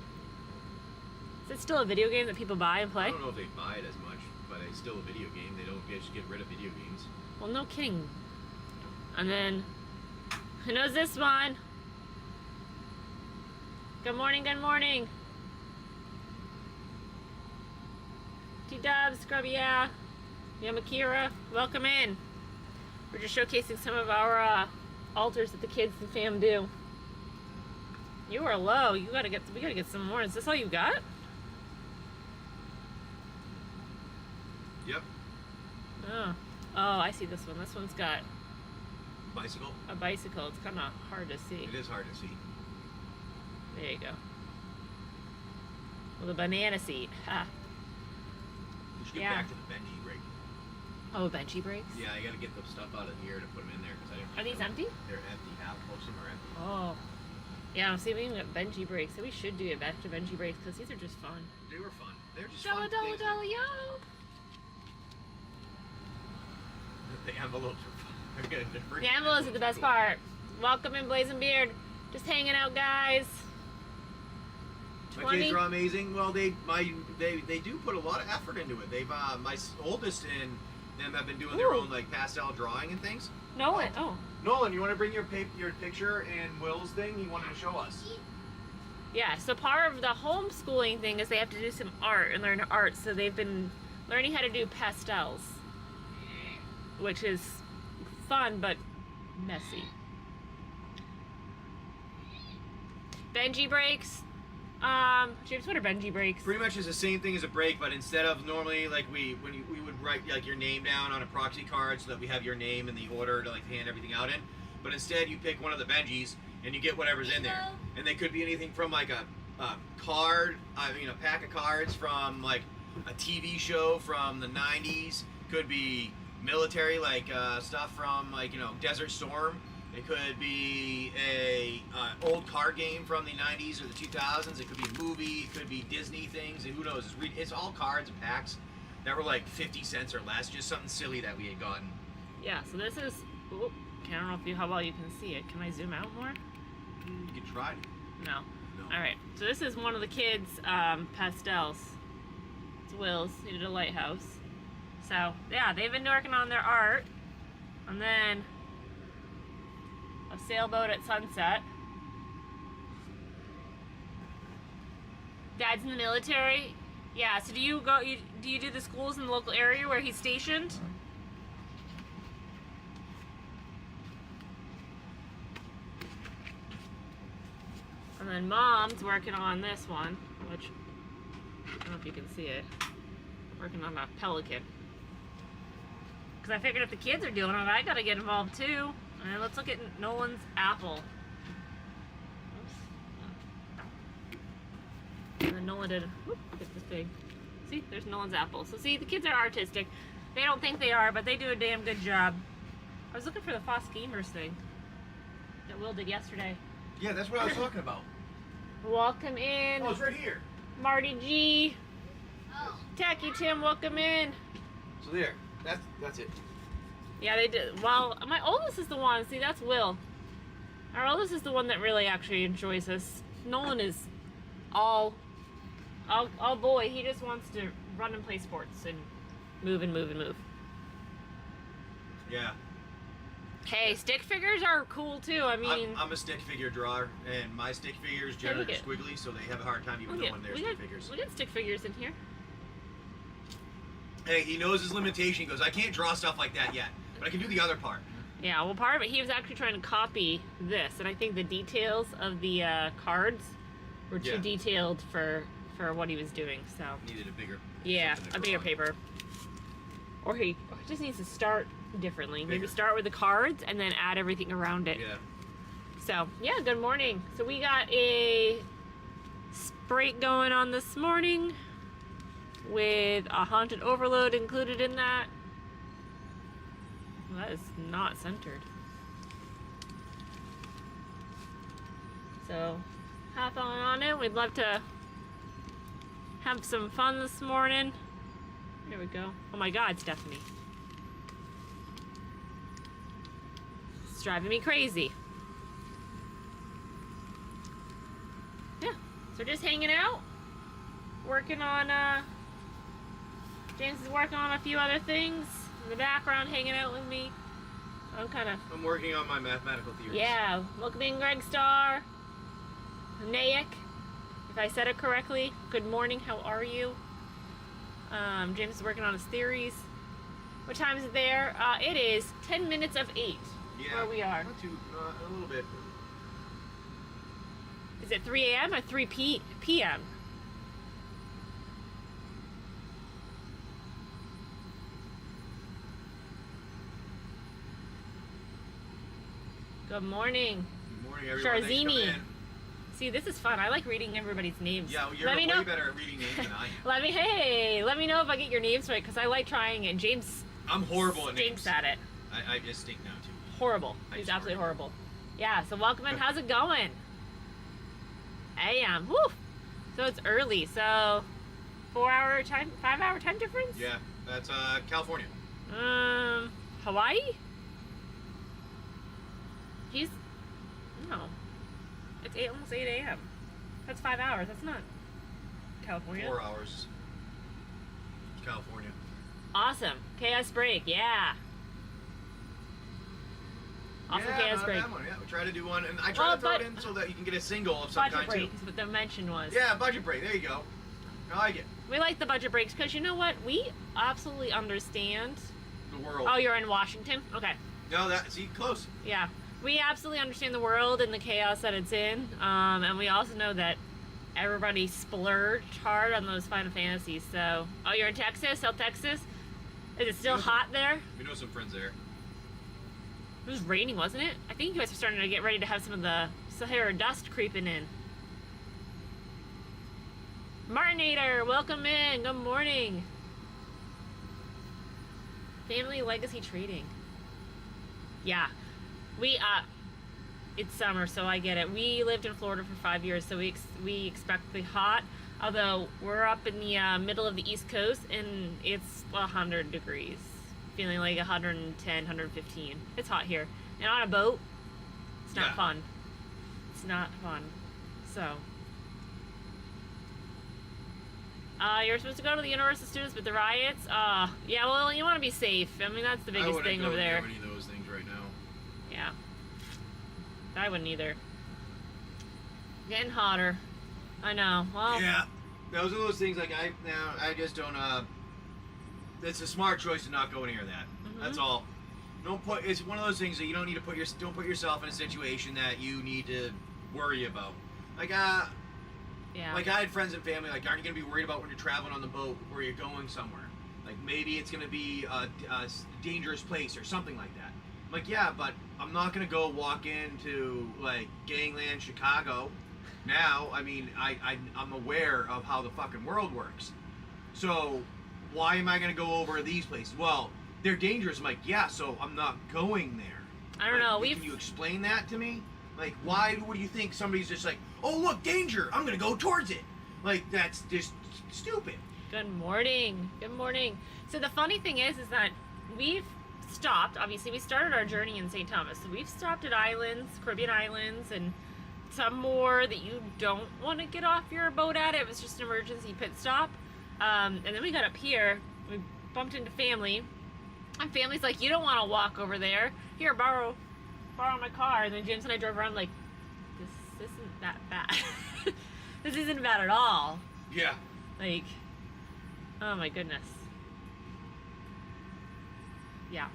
Speaker 1: Is it still a video game that people buy and play?
Speaker 2: I don't know if they buy it as much, but it's still a video game. They don't just get rid of video games.
Speaker 1: Well, no kidding. And then, who knows this one? Good morning, good morning. T-Dubs, Scrubby, yeah. Yamakira, welcome in. We're just showcasing some of our altars that the kids and fam do. You are low. We gotta get some more. Is this all you got?
Speaker 2: Yep.
Speaker 1: Oh, I see this one. This one's got
Speaker 2: Bicycle.
Speaker 1: a bicycle. It's kind of hard to see.
Speaker 2: It is hard to see.
Speaker 1: There you go. With a banana seat. Ha.
Speaker 2: We should get
Speaker 1: Yeah.
Speaker 2: back to the Benji rig.
Speaker 1: Oh, benchy breaks?
Speaker 2: Yeah, I gotta get the stuff out of here to put them in there because I didn't.
Speaker 1: Are these empty?
Speaker 2: They're empty. Half most of them are empty.
Speaker 1: Oh. Yeah, see, we even got benchy breaks. So we should do it back to benchy breaks because these are just fun.
Speaker 2: They were fun. They're just
Speaker 1: Dollar,
Speaker 2: fun
Speaker 1: dollar,
Speaker 2: things.
Speaker 1: dollar, yo!
Speaker 2: The envelopes are fun.
Speaker 1: The envelopes are the best part. Welcome in, Blazing Beard. Just hanging out, guys.
Speaker 2: My
Speaker 1: 20.
Speaker 2: kids are amazing. Well, they do put a lot of effort into it. They've my oldest and them have been doing their
Speaker 1: Ooh.
Speaker 2: own like pastel drawing and things.
Speaker 1: Nolan, oh.
Speaker 2: Nolan, you want to bring your picture and Will's thing? He wanted to show us.
Speaker 1: Yeah, so part of the homeschooling thing is they have to do some art and learn art. So they've been learning how to do pastels, which is fun but messy. Benji breaks. James, what are Benji breaks?
Speaker 2: Pretty much is the same thing as a break, but instead of normally like we would write like your name down on a proxy card so that we have your name in the order to like hand everything out in, but instead you pick one of the Benjis and you get whatever's in there, and they could be anything from like a card, a pack of cards from like a TV show from the 90s, could be military like stuff from like Desert Storm. It could be a old card game from the 90s or the 2000s. It could be a movie. It could be Disney things. And who knows? It's all cards and packs that were like 50 cents or less. Just something silly that we had gotten.
Speaker 1: Yeah, so this is... Ooh, I don't know how well you can see it. Can I zoom out more?
Speaker 2: You could try it.
Speaker 1: No.
Speaker 2: No.
Speaker 1: Alright, so this is one of the kids' pastels. It's Will's. He did a lighthouse. So, yeah, they've been working on their art. And then... a sailboat at sunset. Dad's in the military. Yeah. So do you do the schools in the local area where he's stationed? then Mom's working on this one, which, I don't know if you can see it. Working on a pelican. Because I figured if the kids are doing it, I gotta get involved too. And let's look at Nolan's apple. Oops. And then Nolan did, whoop, get this big. See, there's Nolan's apple. So see, the kids are artistic. They don't think they are, but they do a damn good job. I was looking for the FoSGamers thing that Will did yesterday.
Speaker 2: Yeah, that's what I was talking about.
Speaker 1: Welcome in.
Speaker 2: Oh, it's right here.
Speaker 1: Marty G.
Speaker 3: Oh.
Speaker 1: Tacky Tim, welcome in.
Speaker 2: So there. That's it.
Speaker 1: Yeah, they did. Well, my oldest is the one. See, that's Will. Our oldest is the one that really actually enjoys this. Nolan is all boy. He just wants to run and play sports and move and move and move.
Speaker 2: Yeah.
Speaker 1: Hey, stick figures are cool too. I mean,
Speaker 2: I'm a stick figure drawer, and my stick figures generally are squiggly, so they have a hard time even knowing they're stick figures.
Speaker 1: We got stick figures in here.
Speaker 2: Hey, he knows his limitation. He goes, I can't draw stuff like that yet, but I can do the other part.
Speaker 1: Yeah, well, part of it, he was actually trying to copy this, and I think the details of the cards were too detailed for what he was doing. So
Speaker 2: Needed a bigger.
Speaker 1: Yeah, a bigger paper. Or he just needs to start differently. Maybe start with the cards and then add everything around it.
Speaker 2: Yeah.
Speaker 1: So, yeah, good morning. So we got a sprite going on this morning with a haunted overload included in that. Well, that is not centered. So, hop on it. We'd love to have some fun this morning. There we go. Oh my God, Stephanie. It's driving me crazy. Yeah, so just hanging out. Working on, James is working on a few other things. In the background, hanging out with me.
Speaker 2: I'm working on my mathematical theories.
Speaker 1: Yeah, welcome in Greg Starr. Nayek, if I said it correctly. Good morning, how are you? James is working on his theories. What time is it there? It is 10 minutes of 8 where we are.
Speaker 2: Not too, a little bit.
Speaker 1: Is it 3 a.m. or 3 p.m.? Good morning.
Speaker 2: Good morning, everyone. Thanks for coming
Speaker 1: Sharzini.
Speaker 2: in.
Speaker 1: See, this is fun. I like reading everybody's names.
Speaker 2: Yeah, well, you're
Speaker 1: Let me
Speaker 2: way
Speaker 1: know.
Speaker 2: better at reading names than I am.
Speaker 1: Let me know if I get your names right, because I like trying it. James
Speaker 2: I'm horrible at
Speaker 1: stinks
Speaker 2: names.
Speaker 1: at it.
Speaker 2: I just stink now, too.
Speaker 1: Horrible.
Speaker 2: I
Speaker 1: He's
Speaker 2: just
Speaker 1: absolutely horrible. Yeah, so welcome in. How's it going? AM. Woo! So it's early. So 4-hour time, 5-hour time difference?
Speaker 2: Yeah, that's California.
Speaker 1: Hawaii? No. It's almost 8 a.m. That's 5 hours. That's not California.
Speaker 2: 4 hours. California.
Speaker 1: Awesome. Chaos Break. Yeah. Awesome Chaos
Speaker 2: not
Speaker 1: Break.
Speaker 2: that one. Yeah, we try to do one, and I try to throw it in so that you can get a single of some
Speaker 1: Budget
Speaker 2: kind
Speaker 1: break
Speaker 2: too.
Speaker 1: is what the mention was.
Speaker 2: Yeah, budget break. There you go. I like it.
Speaker 1: We like the budget breaks because you know what? We absolutely understand.
Speaker 2: The world.
Speaker 1: Oh, you're in Washington? Okay.
Speaker 2: No, see, close.
Speaker 1: Yeah. We absolutely understand the world and the chaos that it's in. And we also know that everybody splurged hard on those Final Fantasies. So, oh, you're in Texas? South Texas? Is it still hot there?
Speaker 2: We know some friends there.
Speaker 1: It was raining, wasn't it? I think you guys are starting to get ready to have some of the Sahara dust creeping in. Martinator, welcome in. Good morning. Family Legacy Trading. Yeah. It's summer, so I get it. We lived in Florida for 5 years, so we expect the hot. Although we're up in the middle of the East Coast, and it's 100 degrees. Feeling like 110, 115. It's hot here. And on a boat, it's not fun. It's not fun. So. You're supposed to go to the University of Students, but the riots, yeah, well, you want to be safe. I mean, that's the biggest thing over there.
Speaker 2: I wouldn't go near any of those things right now.
Speaker 1: Yeah. I wouldn't either. Getting hotter. I know. Well.
Speaker 2: Yeah. Those are those things like I just don't, it's a smart choice to not go near that.
Speaker 1: Mm-hmm.
Speaker 2: That's all. It's one of those things that you don't need to don't put yourself in a situation that you need to worry about. Like,
Speaker 1: Yeah.
Speaker 2: like I had friends and family, like, aren't you going to be worried about when you're traveling on the boat or you're going somewhere? Like, maybe it's going to be a dangerous place or something like that. I'm like, yeah, but I'm not going to go walk into, like, Gangland, Chicago. Now, I mean, I'm aware of how the fucking world works. So, why am I going to go over these places? Well, they're dangerous. I'm like, yeah, so I'm not going there.
Speaker 1: I don't know.
Speaker 2: Can you explain that to me? Like, why would you think somebody's just like, oh, look, danger, I'm going to go towards it? Like, that's just stupid.
Speaker 1: Good morning. Good morning. So the funny thing is that we've stopped. Obviously, we started our journey in St. Thomas. So we've stopped at islands, Caribbean islands, and some more that you don't want to get off your boat at. It was just an emergency pit stop. And then we got up here. We bumped into family. And family's like, you don't want to walk over there. Here, borrow my car. And then James and I drove around like, this isn't that bad. This isn't bad at all.
Speaker 2: Yeah.
Speaker 1: Like, oh my goodness. Yeah.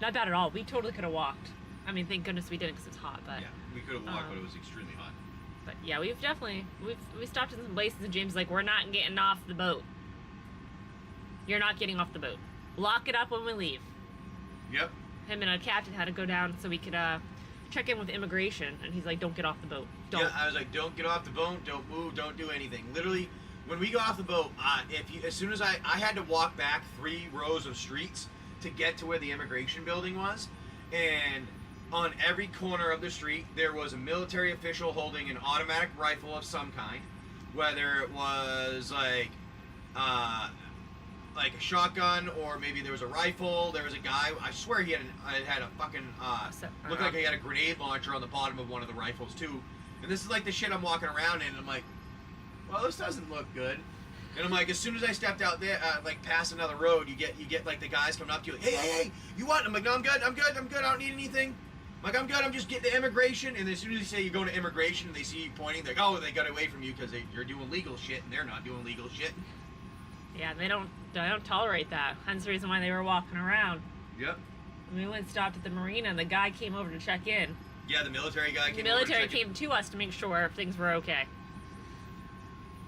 Speaker 1: Not bad at all. We totally could have walked. I mean, thank goodness we didn't because it's hot, but...
Speaker 2: Yeah, we could have walked, but it was extremely hot.
Speaker 1: But yeah, we stopped in some places and James is like, we're not getting off the boat. You're not getting off the boat. Lock it up when we leave.
Speaker 2: Yep.
Speaker 1: Him and a captain had to go down so we could check in with immigration, and he's like, don't get off the boat. Don't.
Speaker 2: Yeah, I was like, don't get off the boat, don't move, don't do anything. Literally, when we got off the boat, as soon as I had to walk back 3 rows of streets to get to where the immigration building was, and on every corner of the street, there was a military official holding an automatic rifle of some kind, whether it was like a shotgun or maybe there was a rifle. There was a guy, I swear he had a fucking looked like he had a grenade launcher on the bottom of one of the rifles too. And this is like the shit I'm walking around in, and I'm like, well, this doesn't look good. And I'm like, as soon as I stepped out there, like past another road, you get like the guys coming up to you, like, hey, you what? I'm like, no, I'm good, I don't need anything. I'm like, I'm good, I'm just getting to immigration. And as soon as you say you're going to immigration, and they see you pointing, they're like, oh, they got away from you because you're doing legal shit, and they're not doing legal shit.
Speaker 1: Yeah, they don't tolerate that. Hence the reason why they were walking around.
Speaker 2: Yep.
Speaker 1: And we went and stopped at the marina, and the guy came over to check in.
Speaker 2: Yeah, the military guy came
Speaker 1: The military came to us to make sure things were okay.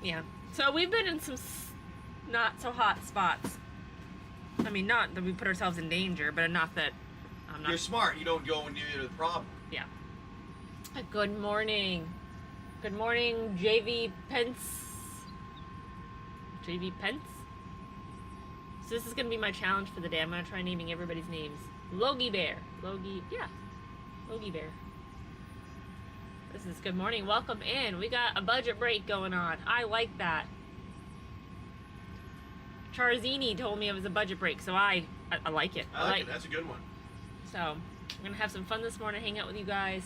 Speaker 1: Yeah. So we've been in some not so hot spots. I mean, not that we put ourselves in danger, but enough that I'm not...
Speaker 2: You're smart. You don't go near the problem.
Speaker 1: Yeah. Good morning. Good morning, JV Pence. JV Pence? So this is going to be my challenge for the day. I'm going to try naming everybody's names. Logie Bear. Logie Bear. This is good morning. Welcome in. We got a budget break going on. I like that. Charzini told me it was a budget break, so I like it.
Speaker 2: I like it. That's a good one.
Speaker 1: So, I'm going to have some fun this morning, hang out with you guys.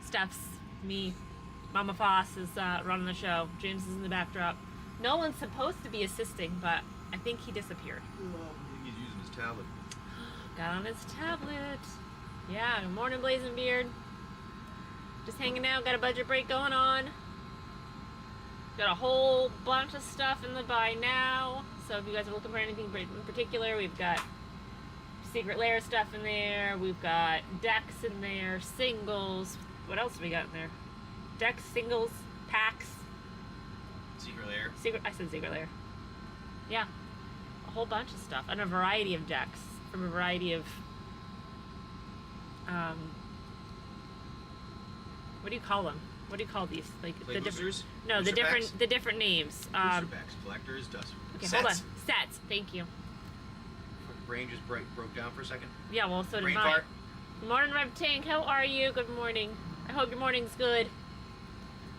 Speaker 1: Steph's, me, Mama Foss is running the show. James is in the backdrop. No one's supposed to be assisting, but I think he disappeared.
Speaker 2: I think he's using his tablet.
Speaker 1: Got on his tablet. Yeah, good morning, Blazing Beard. Just hanging out, got a budget break going on. Got a whole bunch of stuff in the buy now. So if you guys are looking for anything in particular, we've got Secret Lair stuff in there. We've got decks in there, singles. What else have we got in there? Decks, singles, packs.
Speaker 2: Secret Lair.
Speaker 1: I said Secret Lair. Yeah. A whole bunch of stuff. And a variety of decks from a variety of what do you call them? What do you call these? Like the
Speaker 2: boosters?
Speaker 1: No,
Speaker 2: Booster packs?
Speaker 1: the different names.
Speaker 2: Booster packs, collectors, dust.
Speaker 1: Okay,
Speaker 2: sets.
Speaker 1: hold on. Sets. Thank you.
Speaker 2: Fucking brain just broke down for a second.
Speaker 1: Yeah, well, so did
Speaker 2: Brain
Speaker 1: mine.
Speaker 2: fart.
Speaker 1: Good morning, Rev Tank. How are you? Good morning. I hope your morning's good.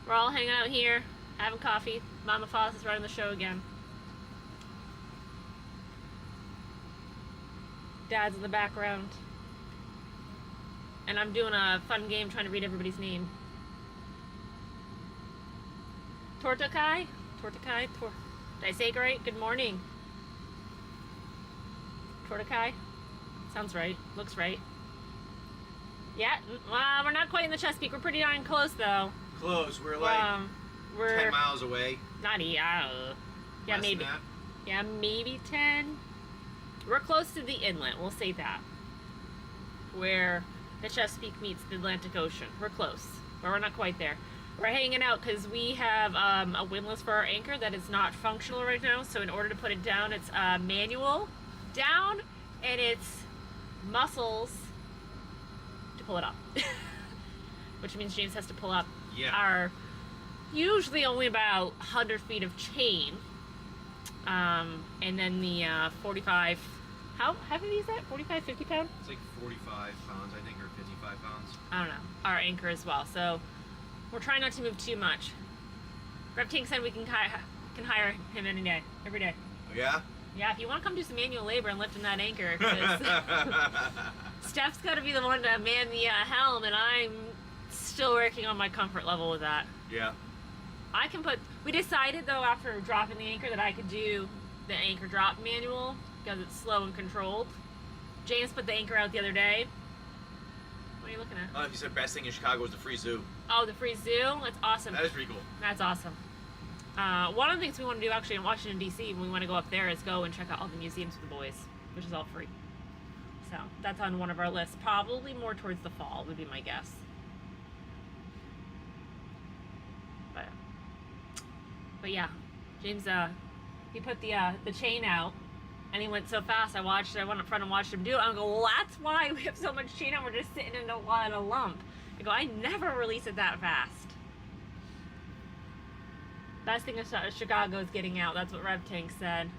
Speaker 1: We're all hanging out here, having coffee. Mama Foss is running the show again. Dad's in the background. And I'm doing a fun game trying to read everybody's name. Tortakai? Did I say it right? Good morning. Tortakai? Sounds right. Looks right. Yeah, we're not quite in the Chesapeake. We're pretty darn close, though.
Speaker 2: Close. We're like
Speaker 1: we're
Speaker 2: 10 miles away.
Speaker 1: Not yeah,
Speaker 2: Less
Speaker 1: maybe.
Speaker 2: than that.
Speaker 1: Yeah, maybe 10. We're close to the inlet. We'll say that. Where the Chesapeake meets the Atlantic Ocean. We're close, but we're not quite there. We're hanging out because we have a windlass for our anchor that is not functional right now. So in order to put it down, it's manual down, and it's muscles to pull it up. Which means James has to pull up our usually only about 100 feet of chain. And then the 45, how heavy is that? 45, 50 pound?
Speaker 2: It's like 45 pounds, I think, or 55 pounds.
Speaker 1: I don't know. Our anchor as well. So we're trying not to move too much. Rev Tank said we can hire him any day, every day.
Speaker 2: Oh, yeah?
Speaker 1: Yeah, if you want to come do some manual labor and lifting that anchor, 'cause Steph's got to be the one to man the helm, and I'm still working on my comfort level with that.
Speaker 2: Yeah.
Speaker 1: I can put. We decided though after dropping the anchor that I could do the anchor drop manual because it's slow and controlled. James put the anchor out the other day. What are you looking at?
Speaker 2: Oh, you said best thing in Chicago is the free zoo.
Speaker 1: Oh, the free zoo? That's awesome.
Speaker 2: That is pretty cool.
Speaker 1: That's awesome. One of the things we want to do actually in Washington, D.C. when we want to go up there is go and check out all the museums for the boys, which is all free. So that's on one of our lists. Probably more towards the fall would be my guess. But yeah, James, he put the chain out, and he went so fast. I went up front and watched him do it. I go, well, that's why we have so much chain out. We're just sitting in a lump. I go, I never release it that fast. Best thing is Chicago is getting out. That's what Rev Tank said.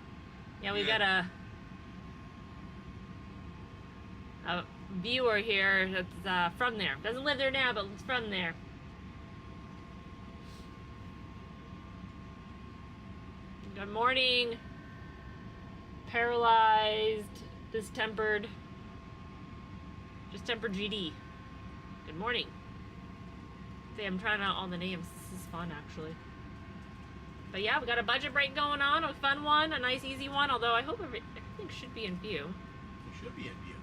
Speaker 1: Yeah, we got a viewer here that's from there. Doesn't live there now, but it's from there. Good morning. Paralyzed, distempered GD. Good morning. See, I'm trying out all the names. This is fun, actually. But yeah, we got a budget break going on, a fun one, a nice, easy one. Although I hope everything should be in view.
Speaker 2: It should be in view.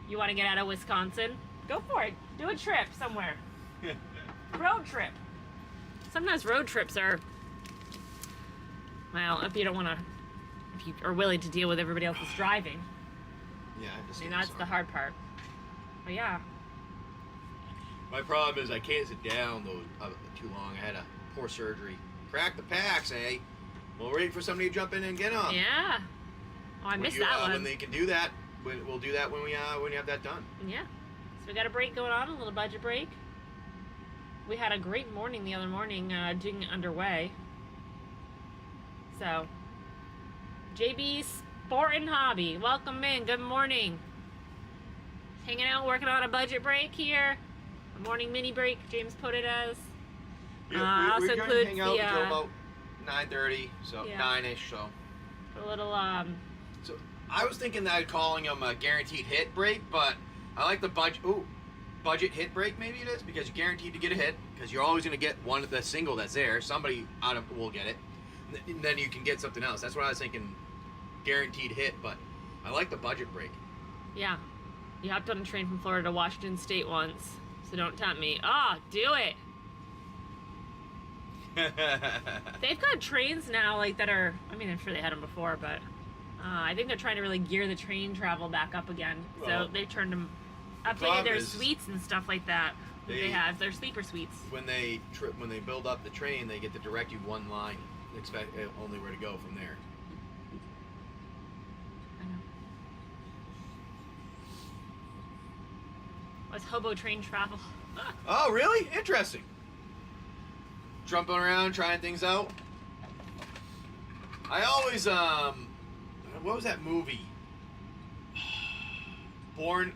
Speaker 1: You want to get out of Wisconsin? Go for it. Do a trip somewhere. Road trip. Sometimes road trips are. Well, if you are willing to deal with everybody else's driving.
Speaker 2: Yeah,
Speaker 1: I mean, that's the hard part. But yeah.
Speaker 2: My problem is I can't sit down too long. I had a poor surgery. Crack the packs, eh? Well, we're waiting for somebody to jump in and get them.
Speaker 1: Yeah. Oh, I missed that one.
Speaker 2: When they can do that, we'll do that when you have that done.
Speaker 1: Yeah. So we got a break going on, a little budget break. We had a great morning the other morning, doing it underway. So, JB Sport and Hobby, welcome in. Good morning. Hanging out, working on a budget break here. A morning mini break, James put it as.
Speaker 2: Yeah,
Speaker 1: also
Speaker 2: we're going to
Speaker 1: includes
Speaker 2: hang out until about 9:30, so
Speaker 1: yeah.
Speaker 2: 9-ish. So
Speaker 1: a little
Speaker 2: So I was thinking that I'd calling them a guaranteed hit break, but I like the budget hit break. Maybe it is because you're guaranteed to get a hit because you're always going to get the single that's there. Somebody will get it. And then you can get something else. That's what I was thinking, guaranteed hit, but I like the budget break.
Speaker 1: Yeah. You hopped on a train from Florida to Washington State once, so don't tempt me. Do it! They've got trains now, that are, I mean, I'm sure they had them before, but I think they're trying to really gear the train travel back up again. So they turned them, updated their suites and stuff like that. They have their sleeper suites.
Speaker 2: When they build up the train, they get to direct you one line. Expect only where to go from there.
Speaker 1: I know. What's hobo train travel?
Speaker 2: Oh, really? Interesting. Jumping around, trying things out. I always what was that movie? Born,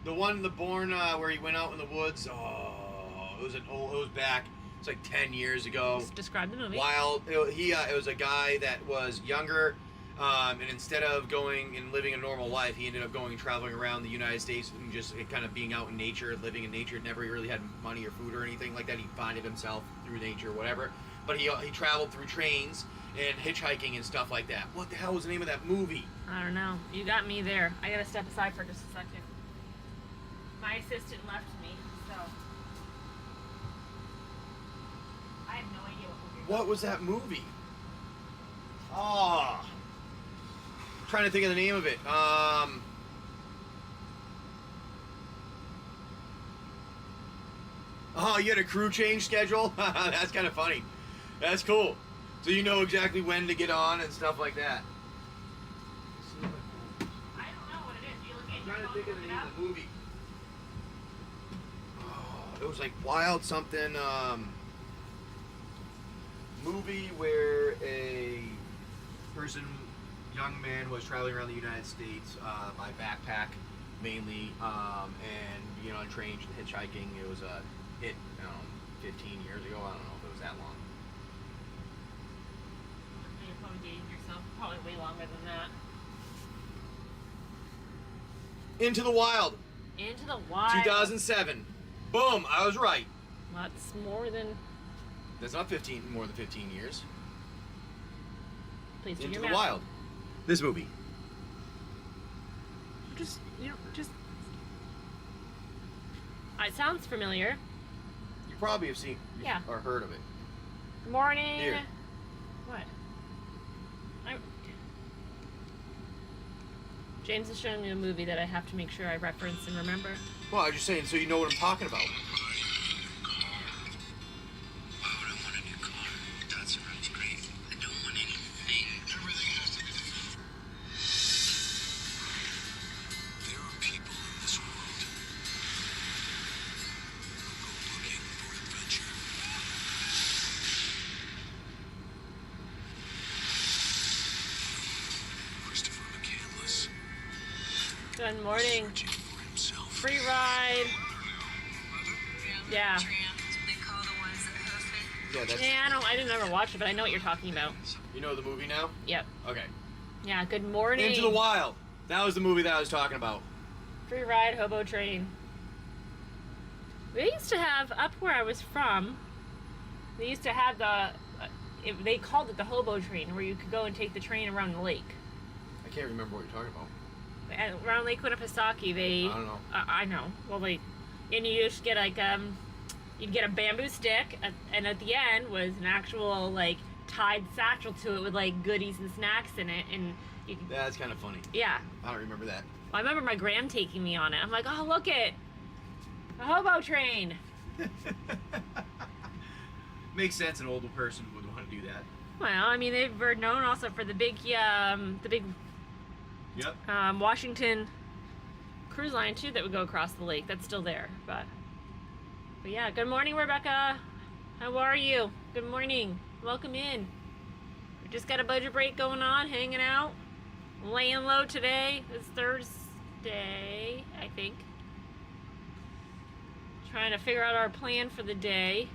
Speaker 2: where he went out in the woods. Oh, it was back. It's like 10 years ago.
Speaker 1: Just describe the movie.
Speaker 2: It was a guy that was younger, and instead of going and living a normal life, he ended up going and traveling around the United States and just kind of being out in nature, living in nature. Never really had money or food or anything like that. He finded himself through nature or whatever. But he traveled through trains and hitchhiking and stuff like that. What the hell was the name of that movie?
Speaker 1: I don't know. You got me there. I gotta step aside for just a second. My assistant left me, so I have no idea what we're
Speaker 2: What was that movie? Oh, I'm trying to think of the name of it. Oh, you had a crew change schedule? That's kind of funny. That's cool. So you know exactly when to get on and stuff like that.
Speaker 1: I don't know what it is. You look at
Speaker 2: I'm
Speaker 1: your
Speaker 2: trying to
Speaker 1: phone,
Speaker 2: think of the
Speaker 1: look it
Speaker 2: name
Speaker 1: up.
Speaker 2: of the movie. Oh, it was like Wild something, movie where a young man was traveling around the United States by backpack mainly, and you know, on trains and hitchhiking. It was a hit, 15 years ago. I don't know if it was that long.
Speaker 1: You're probably dating yourself. Probably way longer than that.
Speaker 2: Into the Wild,
Speaker 1: Into the Wild.
Speaker 2: 2007. Boom, I was right.
Speaker 1: That's more than.
Speaker 2: That's not more than 15 years.
Speaker 1: Please do
Speaker 2: Into
Speaker 1: your
Speaker 2: the
Speaker 1: math.
Speaker 2: Wild. This movie.
Speaker 1: Just. It sounds familiar.
Speaker 2: You probably have seen
Speaker 1: Yeah.
Speaker 2: or heard of it.
Speaker 1: Good morning.
Speaker 2: Here.
Speaker 1: What? James is showing me a movie that I have to make sure I reference and remember.
Speaker 2: Well, I was just saying so you know what I'm talking about.
Speaker 1: Good morning. Free ride. Yeah.
Speaker 2: Yeah, that's.
Speaker 1: Yeah, I didn't ever watch it, but I know what you're talking about.
Speaker 2: You know the movie now?
Speaker 1: Yep.
Speaker 2: Okay.
Speaker 1: Yeah, good morning.
Speaker 2: Into the Wild. That was the movie that I was talking about.
Speaker 1: Free ride, hobo train. They used to have, up where I was from, they used to have they called it the hobo train, where you could go and take the train around the lake.
Speaker 2: I can't remember what you're talking about.
Speaker 1: Around Lake Winnipesaukee, they...
Speaker 2: I don't know.
Speaker 1: I know. Well, and you just get like, you'd get a bamboo stick, and at the end was an actual, like, tied satchel to it with, like, goodies and snacks in it, and you could...
Speaker 2: That's kind of funny.
Speaker 1: Yeah.
Speaker 2: I don't remember that.
Speaker 1: Well, I remember my gram taking me on it. I'm like, oh, look it! A hobo train!
Speaker 2: Makes sense an older person would want to do that.
Speaker 1: Well, I mean, they were known also for the big
Speaker 2: Yep.
Speaker 1: Washington cruise line, too, that would go across the lake. That's still there, but yeah, good morning, Rebecca. How are you? Good morning. Welcome in. We just got a budget break going on, hanging out, laying low today. It's Thursday, I think. Trying to figure out our plan for the day.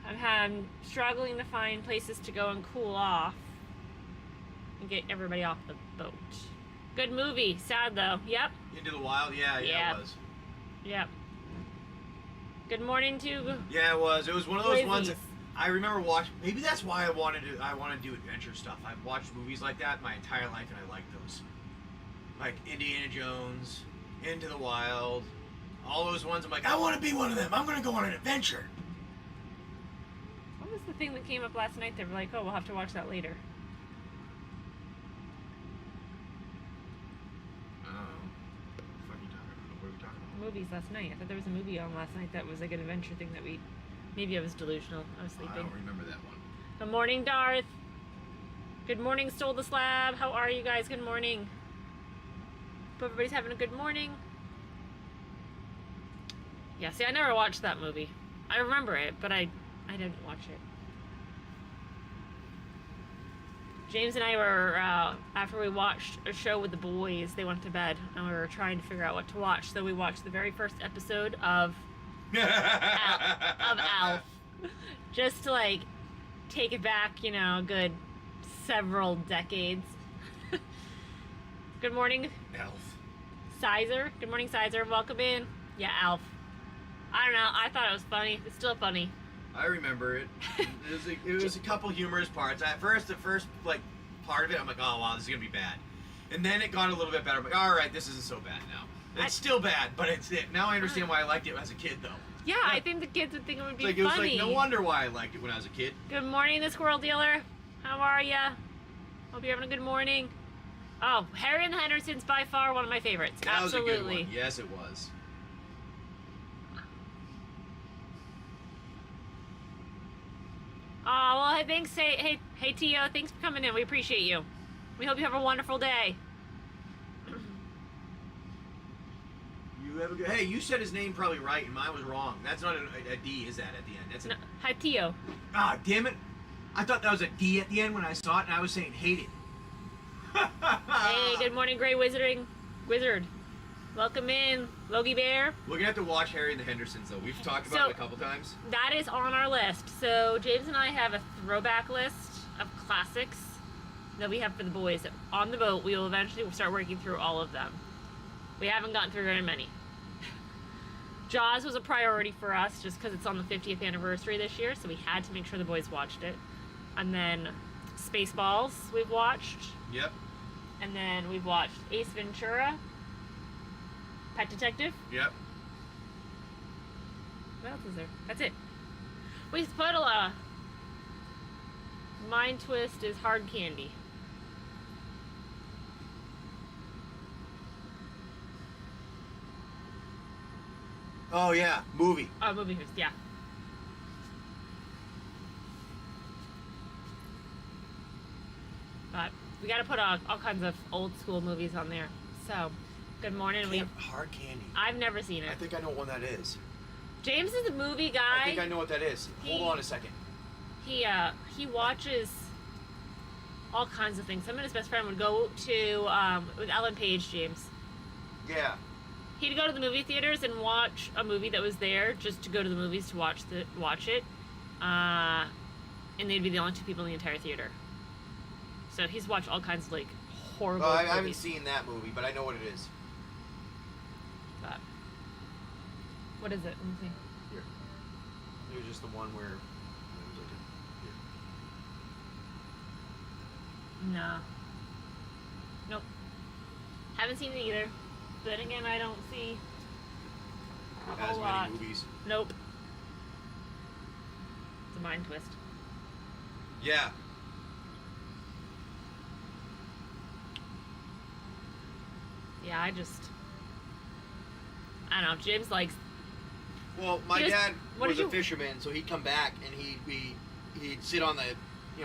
Speaker 1: I'm struggling to find places to go and cool off and get everybody off the boat. Good movie. Sad though. Yep.
Speaker 2: Into the Wild? Yeah, it was.
Speaker 1: Yep. Good morning to.
Speaker 2: Yeah, it was. It was one of those ones
Speaker 1: Boisies.
Speaker 2: that I remember watching. Maybe that's why I want to do adventure stuff. I've watched movies like that my entire life, and I like those. Like Indiana Jones, Into the Wild, all those ones. I'm like, I want to be one of them. I'm going to go on an adventure.
Speaker 1: What was the thing that came up last night? They were like, oh, we'll have to watch that later. Movies last night. I thought there was a movie on last night that was like an adventure thing that maybe I was delusional. I was sleeping.
Speaker 2: I don't remember that one.
Speaker 1: Good morning, Darth. Good morning, Stole the Slab. How are you guys? Good morning. Hope everybody's having a good morning. Yeah, see, I never watched that movie. I remember it, but I didn't watch it. James and I were, after we watched a show with the boys, they went to bed, and we were trying to figure out what to watch. So we watched the very first episode of Alf. Just to, like, take it back, a good several decades. Good morning,
Speaker 2: Elf.
Speaker 1: Sizer. Good morning, Sizer. Welcome in. Yeah, Alf. I don't know. I thought it was funny. It's still funny.
Speaker 2: I remember it. It was a couple humorous parts. At first, the first like part of it, I'm like, oh wow, this is gonna be bad. And then it got a little bit better. I'm like, all right, this isn't so bad now. It's still bad, but it's it. Now I understand why I liked it as a kid, though.
Speaker 1: Yeah, I think the kids would think it would be
Speaker 2: It was like no wonder why I liked it when I was a kid.
Speaker 1: Good morning, the squirrel dealer. How are ya? Hope you're having a good morning. Oh, Harry and the Hendersons by far one of my favorites.
Speaker 2: That was a
Speaker 1: Absolutely.
Speaker 2: good one. Yes, it was.
Speaker 1: hey, thanks. Hey, Tio. Thanks for coming in. We appreciate you. We hope you have a wonderful day.
Speaker 2: You have a good. Hey, you said his name probably right, and mine was wrong. That's not a D, is that at the end? That's a.
Speaker 1: No, hi, Tio.
Speaker 2: Ah, damn it! I thought that was a D at the end when I saw it, and I was saying hate it.
Speaker 1: Hey, good morning, Grey Wizard. Welcome in, Logie Bear.
Speaker 2: We're gonna have to watch Harry and the Hendersons, though. We've talked about it a couple times.
Speaker 1: That is on our list. So James and I have a throwback list of classics that we have for the boys. On the boat, we will eventually start working through all of them. We haven't gotten through very many. Jaws was a priority for us just because it's on the 50th anniversary this year, so we had to make sure the boys watched it. And then Spaceballs we've watched.
Speaker 2: Yep.
Speaker 1: And then we've watched Ace Ventura, Pet Detective.
Speaker 2: Yep.
Speaker 1: What else is there? That's it. We put a Mind Twist is hard candy.
Speaker 2: Oh yeah, movie.
Speaker 1: Oh, movie twist, yeah. But we gotta put all kinds of old school movies on there. So, good morning.
Speaker 2: Hard Candy.
Speaker 1: I've never seen it.
Speaker 2: I think I know what one that is.
Speaker 1: James is a movie guy.
Speaker 2: I think I know what that is. Hold on a second.
Speaker 1: He watches all kinds of things. Him and his best friend would go to with Ellen Page, James.
Speaker 2: Yeah.
Speaker 1: He'd go to the movie theaters and watch a movie that was there just to go to the movies to watch it. And they'd be the only two people in the entire theater. So he's watched all kinds of like horrible
Speaker 2: Well, I
Speaker 1: movies.
Speaker 2: haven't seen that movie, but I know what it is.
Speaker 1: But what is it? Let me see.
Speaker 2: Here. It was just the one where.
Speaker 1: No. Nope. Haven't seen it either. But then again, I don't see a
Speaker 2: As
Speaker 1: whole
Speaker 2: many
Speaker 1: lot.
Speaker 2: movies.
Speaker 1: Nope. It's a mind twist.
Speaker 2: Yeah.
Speaker 1: Yeah, I don't know. James likes.
Speaker 2: Well, my dad
Speaker 1: what
Speaker 2: was
Speaker 1: did
Speaker 2: a
Speaker 1: you-
Speaker 2: fisherman, so he'd come back and he'd sit on the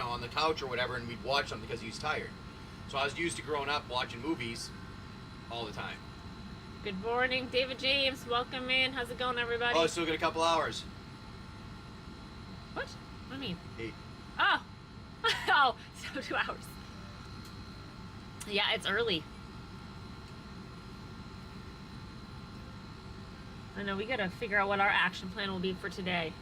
Speaker 2: on the couch or whatever, and we'd watch them because he was tired. So I was used to growing up watching movies all the time.
Speaker 1: Good morning, David James. Welcome in. How's it going, everybody?
Speaker 2: Oh, I still got a couple hours.
Speaker 1: What? What do you mean?
Speaker 2: 8.
Speaker 1: Oh. Oh, so 2 hours. Yeah, it's early. I know, we gotta figure out what our action plan will be for today.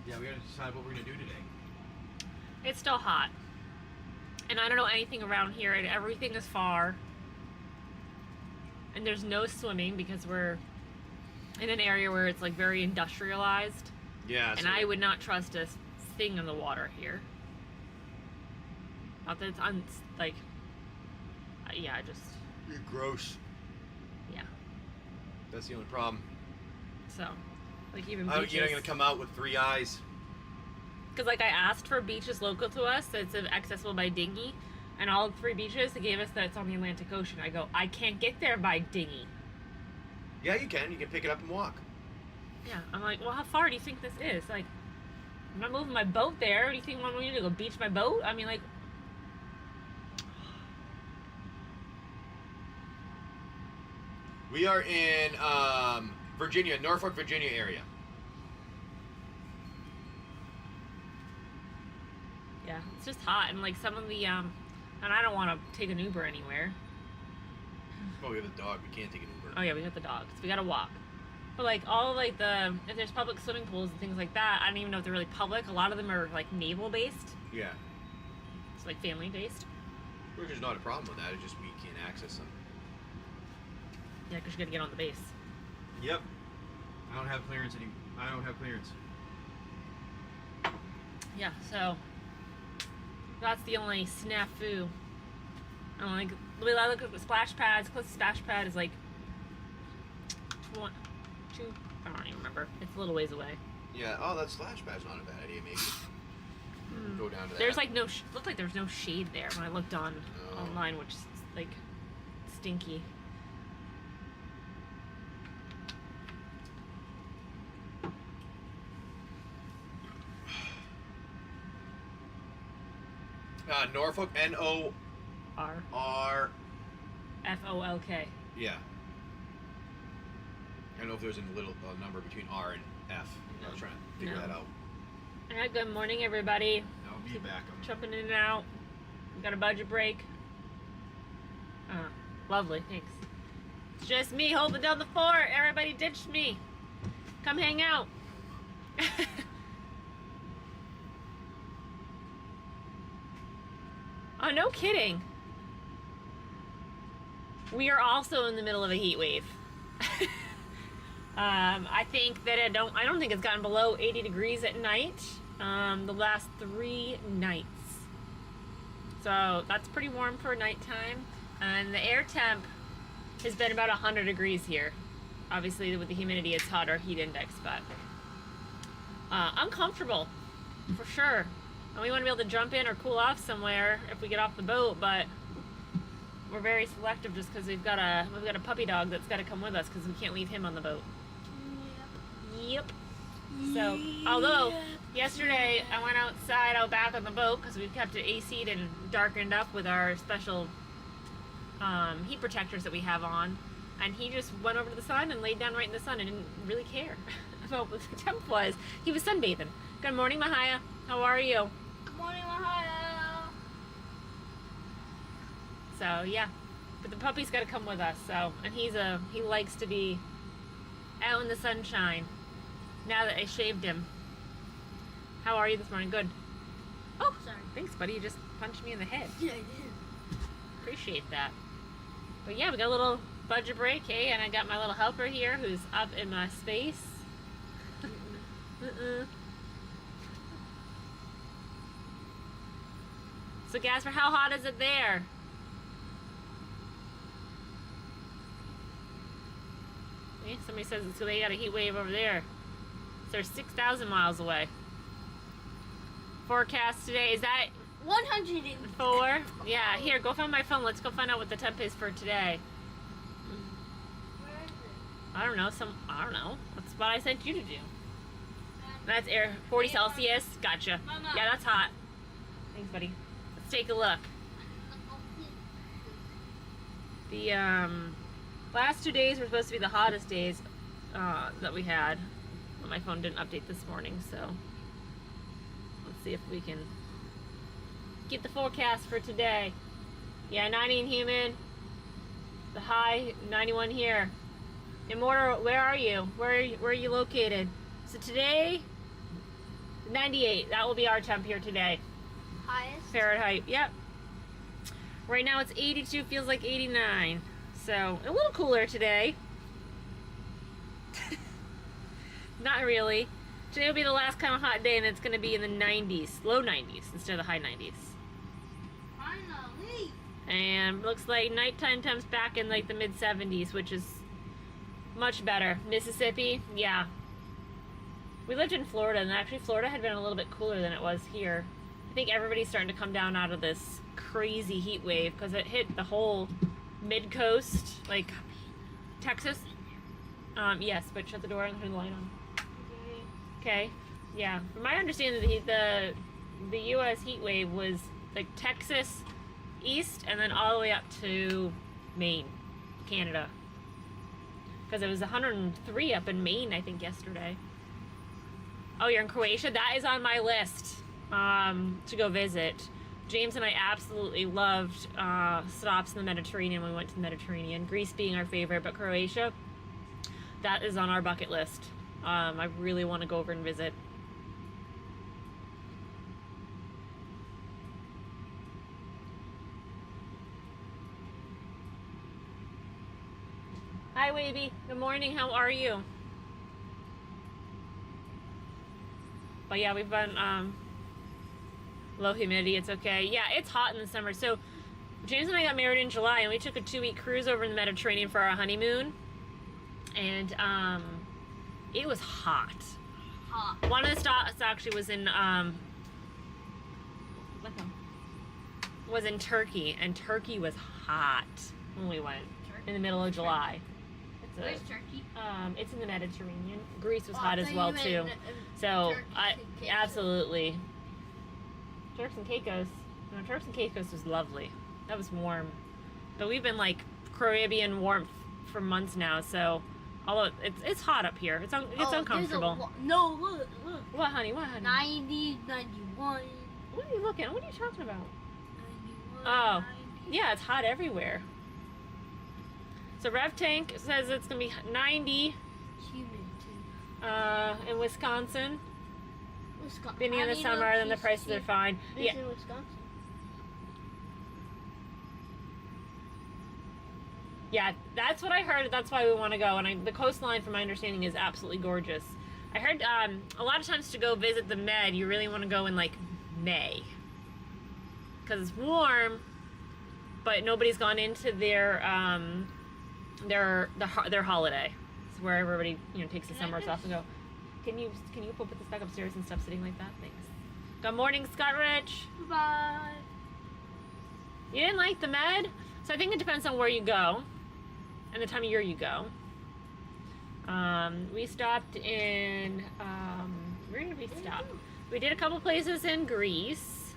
Speaker 2: Yeah, we gotta decide what we're gonna do today.
Speaker 1: It's still hot. And I don't know anything around here, and everything is far. And there's no swimming because we're in an area where it's like very industrialized.
Speaker 2: Yeah.
Speaker 1: And I would not trust a thing in the water here. Not that it's yeah, I just,
Speaker 2: You're gross.
Speaker 1: yeah.
Speaker 2: That's the only problem.
Speaker 1: So, like even
Speaker 2: You're
Speaker 1: beaches.
Speaker 2: not gonna come out with 3 eyes.
Speaker 1: Because like I asked for beaches local to us that's accessible by dinghy, and all 3 beaches they gave us that's on the Atlantic Ocean. I go, I can't get there by dinghy.
Speaker 2: Yeah, you can. You can pick it up and walk.
Speaker 1: Yeah, I'm like, well, how far do you think this is? Like, I'm not moving my boat there. Do you think I want me to go beach my boat? I mean, like,
Speaker 2: We are in Virginia, Norfolk, Virginia area.
Speaker 1: yeah, it's just hot, and like some of the and I don't want to take an Uber anywhere.
Speaker 2: Oh, we have a dog. We can't take an Uber.
Speaker 1: Oh yeah, we got the dogs. We gotta walk. But like all like if there's public swimming pools and things like that, I don't even know if they're really public. A lot of them are like naval based.
Speaker 2: Yeah.
Speaker 1: It's like family based.
Speaker 2: Which is not a problem with that. It's just we can't access them.
Speaker 1: Yeah, because you gotta get on the base.
Speaker 2: Yep. I don't have clearance anymore. I don't have clearance.
Speaker 1: Yeah, so that's the only snafu. I don't like the way I look at the splash pads. Closest splash pad is like 2. I don't even remember. It's a little ways away.
Speaker 2: Yeah. Oh, that splash pad's not a bad idea. Maybe go down to that.
Speaker 1: There's like looked like there was no shade there when I looked online, which is like stinky.
Speaker 2: Norfolk, NOR.
Speaker 1: R. FOLK.
Speaker 2: Yeah. I don't know if there's a little number between R and F. I was trying to figure that out.
Speaker 1: Alright, good morning, everybody.
Speaker 2: I'll be back. I'm
Speaker 1: Jumping in and out. We got a budget break. Lovely, thanks. It's just me holding down the fort. Everybody ditched me. Come hang out. Oh, no kidding. We are also in the middle of a heat wave. I think that I don't think it's gotten below 80 degrees at night the last 3 nights. So that's pretty warm for nighttime. And the air temp has been about 100 degrees here. Obviously with the humidity it's hotter heat index, but uncomfortable for sure. And we want to be able to jump in or cool off somewhere if we get off the boat, but we're very selective just because we've got a puppy dog that's got to come with us because we can't leave him on the boat. Yep. So, although yesterday I went outside out back on the boat because we've kept it AC'd and darkened up with our special heat protectors that we have on, and he just went over to the sun and laid down right in the sun and didn't really care about what the temp was. He was sunbathing. Good morning, Mahaya. How are you?
Speaker 3: Good morning, Mahaya.
Speaker 1: So yeah, but the puppy's got to come with us. So, and he likes to be out in the sunshine. Now that I shaved him. How are you this morning? Good. Oh,
Speaker 3: Sorry.
Speaker 1: thanks, buddy. You just punched me in the head.
Speaker 3: Yeah, I did.
Speaker 1: Appreciate that. But yeah, we got a little budget break, hey, and I got my little helper here who's up in my space. So, Gasper, how hot is it there? Okay, somebody says it's they got a heat wave over there. So they're 6,000 miles away. Forecast today, is that
Speaker 3: 104.
Speaker 1: Yeah, here, go find my phone. Let's go find out what the temp is for today.
Speaker 3: Where is it?
Speaker 1: I don't know. That's what I sent you to do. That's air 40 Celsius. Gotcha.
Speaker 3: Mama.
Speaker 1: Yeah, that's hot. Thanks, buddy. Let's take a look. The last 2 days were supposed to be the hottest days that we had. But my phone didn't update this morning, so let's see if we can get the forecast for today. Yeah, 90 and humid. The high 91 here. Immortal, where are you? Where are you located? So today, 98. That will be our temp here today.
Speaker 3: Highest.
Speaker 1: Fahrenheit. Yep. Right now it's 82. Feels like 89. So a little cooler today. Not really. Today will be the last kind of hot day, and it's going to be in the 90s, low 90s instead of the high 90s.
Speaker 3: Finally.
Speaker 1: And looks like nighttime temps back in like the mid 70s, which is much better. Mississippi, yeah. We lived in Florida, and actually Florida had been a little bit cooler than it was here. I think everybody's starting to come down out of this crazy heat wave because it hit the whole mid coast, like Texas. Yes, but shut the door and turn the light on. Okay, yeah. From my understanding, the U.S. heat wave was like Texas east and then all the way up to Maine, Canada. Because it was 103 up in Maine, I think, yesterday. Oh, you're in Croatia? That is on my list to go visit. James and I absolutely loved stops in the Mediterranean when we went to the Mediterranean. Greece being our favorite, but Croatia, that is on our bucket list. I really want to go over and visit. Hi, Wavy. Good morning. How are you? But yeah, we've been low humidity. It's okay. Yeah, it's hot in the summer. So James and I got married in July, and we took a 2-week cruise over in the Mediterranean for our honeymoon. And it was hot. One of the stops actually was in Turkey, and Turkey was hot when we went in the middle of July.
Speaker 3: Where's Turkey?
Speaker 1: It's in the Mediterranean. Greece was hot as well too. So absolutely. Turks and Caicos. No, Turks and Caicos was lovely. That was warm. But we've been like Caribbean warmth for months now, so although it's hot up here. It's uncomfortable.
Speaker 3: No, look.
Speaker 1: What, honey? What, honey?
Speaker 3: 90, 91.
Speaker 1: What are you looking at? What are you talking about?
Speaker 3: 91,
Speaker 1: Oh,
Speaker 3: 90.
Speaker 1: yeah, it's hot everywhere. So Rev Tank says it's gonna be 90
Speaker 3: Humid,
Speaker 1: in Wisconsin.
Speaker 3: Wisconsin.
Speaker 1: Beginning of the summer, then the prices are fine.
Speaker 3: This
Speaker 1: Yeah.
Speaker 3: in Wisconsin.
Speaker 1: Yeah, that's what I heard. That's why we want to go. And the coastline, from my understanding, is absolutely gorgeous. I heard a lot of times to go visit the Med, you really want to go in like May, because it's warm, but nobody's gone into their holiday. It's where everybody takes the summers off and go. Can you put this back upstairs and stop sitting like that? Thanks. Good morning, Scott Rich.
Speaker 3: Bye.
Speaker 1: You didn't like the Med? So I think it depends on where you go and the time of year you go. We stopped in, where did we stop? We did a couple places in Greece.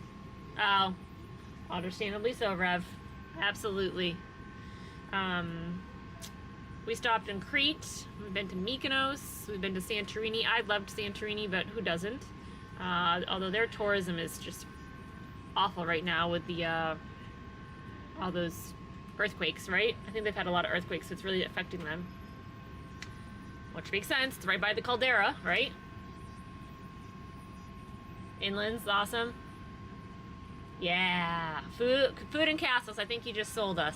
Speaker 1: Oh, understandably so, Rev. Absolutely. We stopped in Crete. We've been to Mykonos. We've been to Santorini. I loved Santorini, but who doesn't? Although their tourism is just awful right now with the, all those earthquakes, right? I think they've had a lot of earthquakes, so it's really affecting them. Which makes sense. It's right by the caldera, right? Inland's awesome. Yeah. Food and castles. I think you just sold us.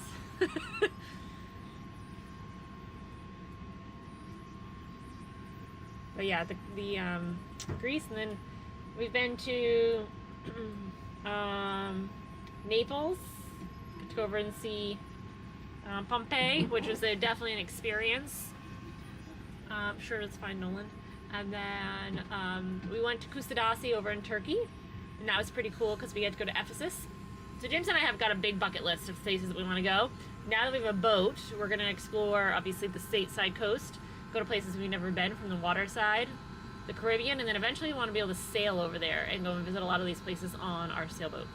Speaker 1: But yeah, the Greece, and then we've been to Naples. To go over and see Pompeii, which was definitely an experience. I'm sure it's fine, Nolan. And then we went to Kusadasi over in Turkey, and that was pretty cool because we had to go to Ephesus. So James and I have got a big bucket list of places that we want to go. Now that we have a boat, we're going to explore, obviously, the stateside coast, go to places we've never been from the water side, the Caribbean, and then eventually we want to be able to sail over there and go and visit a lot of these places on our sailboat.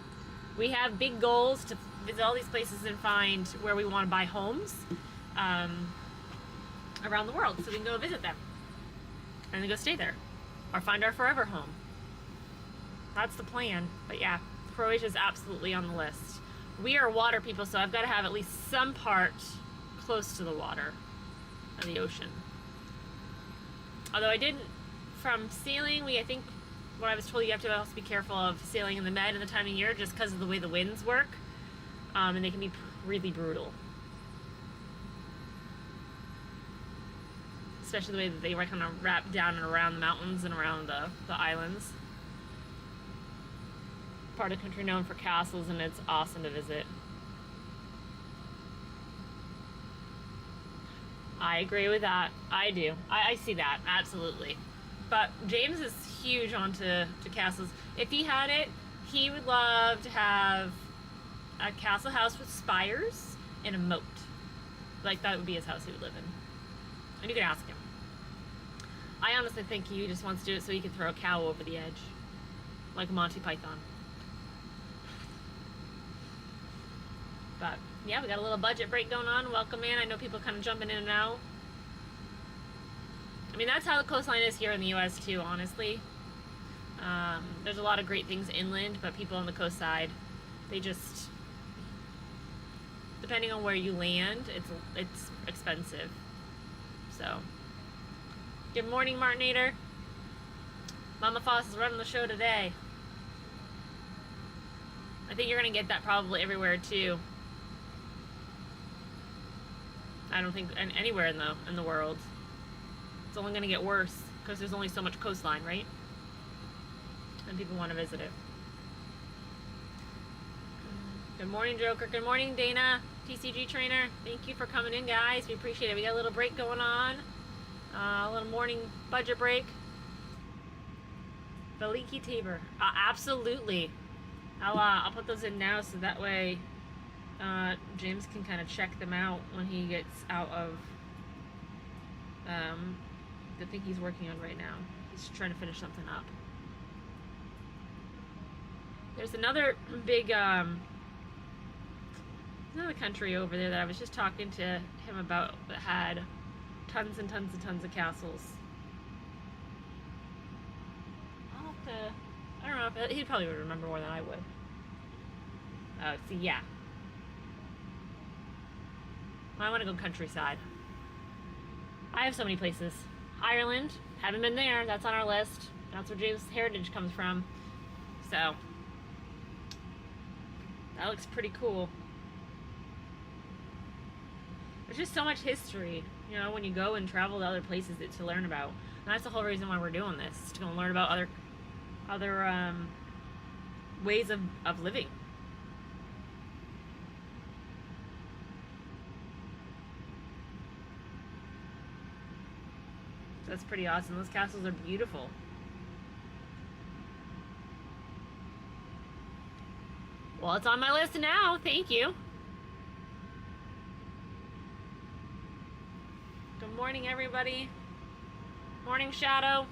Speaker 1: We have big goals to visit all these places and find where we want to buy homes around the world so we can go visit them and then go stay there or find our forever home. That's the plan. But yeah, Croatia is absolutely on the list. We are water people, so I've got to have at least some part close to the water of the ocean. Although I didn't, from sailing, I think what I was told, you have to also be careful of sailing in the Med in the time of year just because of the way the winds work, and they can be really brutal. Especially the way that they kind of wrap down and around the mountains and around the islands. Part of the country known for castles, and it's awesome to visit. I agree with that. I do. I see that, absolutely. But James is huge onto castles. If he had it, he would love to have a castle house with spires and a moat. Like, that would be his house he would live in. And you can ask him. I honestly think he just wants to do it so he can throw a cow over the edge. Like Monty Python. But, yeah, we got a little budget break going on. Welcome in. I know people kind of jumping in and out. I mean, that's how the coastline is here in the U.S. too, honestly. There's a lot of great things inland, but people on the coast side, they just, depending on where you land, it's expensive. So, good morning, Martinator. Mama Foss is running the show today. I think you're gonna get that probably everywhere too. I don't think anywhere in the world. It's only gonna get worse because there's only so much coastline, right? And people want to visit it. Good morning, Joker. Good morning, Dana, TCG trainer. Thank you for coming in, guys. We appreciate it. We got a little break going on. A little morning budget break. The Leaky Tabor. Absolutely. I'll put those in now so that way James can kind of check them out when he gets out of the thing he's working on right now. He's trying to finish something up. There's another big, another country over there that I was just talking to him about that had tons and tons and tons of castles. I'll have to, I don't know, if he probably would remember more than I would. See, yeah. I want to go countryside. I have so many places. Ireland, haven't been there, that's on our list. That's where James' heritage comes from. So, that looks pretty cool. There's just so much history, you know, when you go and travel to other places to learn about. And that's the whole reason why we're doing this, is to go and learn about other ways of living. That's pretty awesome. Those castles are beautiful. Well, it's on my list now. Thank you. Good morning, everybody. Morning, Shadow.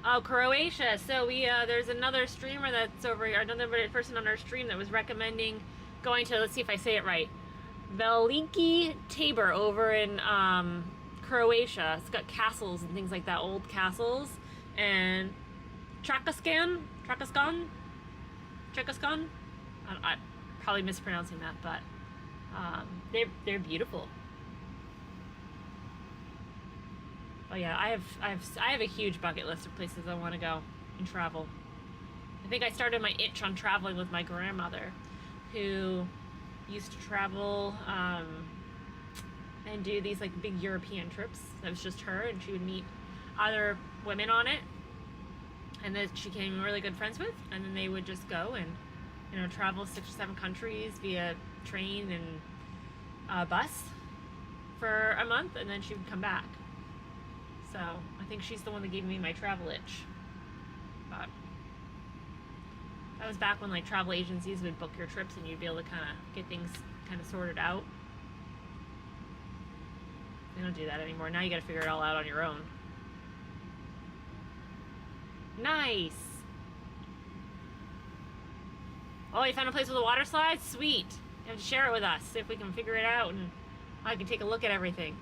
Speaker 1: Oh, Croatia. So we there's another streamer that's over here, another person on our stream that was recommending going to, let's see if I say it right, Veliki Tabor over in Croatia. It's got castles and things like that, old castles, and Trakaskan. I'm probably mispronouncing that, but they're beautiful. Oh yeah, I have a huge bucket list of places I want to go and travel. I think I started my itch on traveling with my grandmother, who used to travel and do these like big European trips. That was just her, and she would meet other women on it, and that she became really good friends with, and then they would just go and, you know, travel 6 or 7 countries via train and bus for a month, and then she would come back. So I think she's the one that gave me my travel itch. But that was back when like travel agencies would book your trips and you'd be able to kind of get things kind of sorted out. They don't do that anymore. Now you got to figure it all out on your own. Nice. Oh, you found a place with a water slide? Sweet. You have to share it with us, see if we can figure it out, and I can take a look at everything.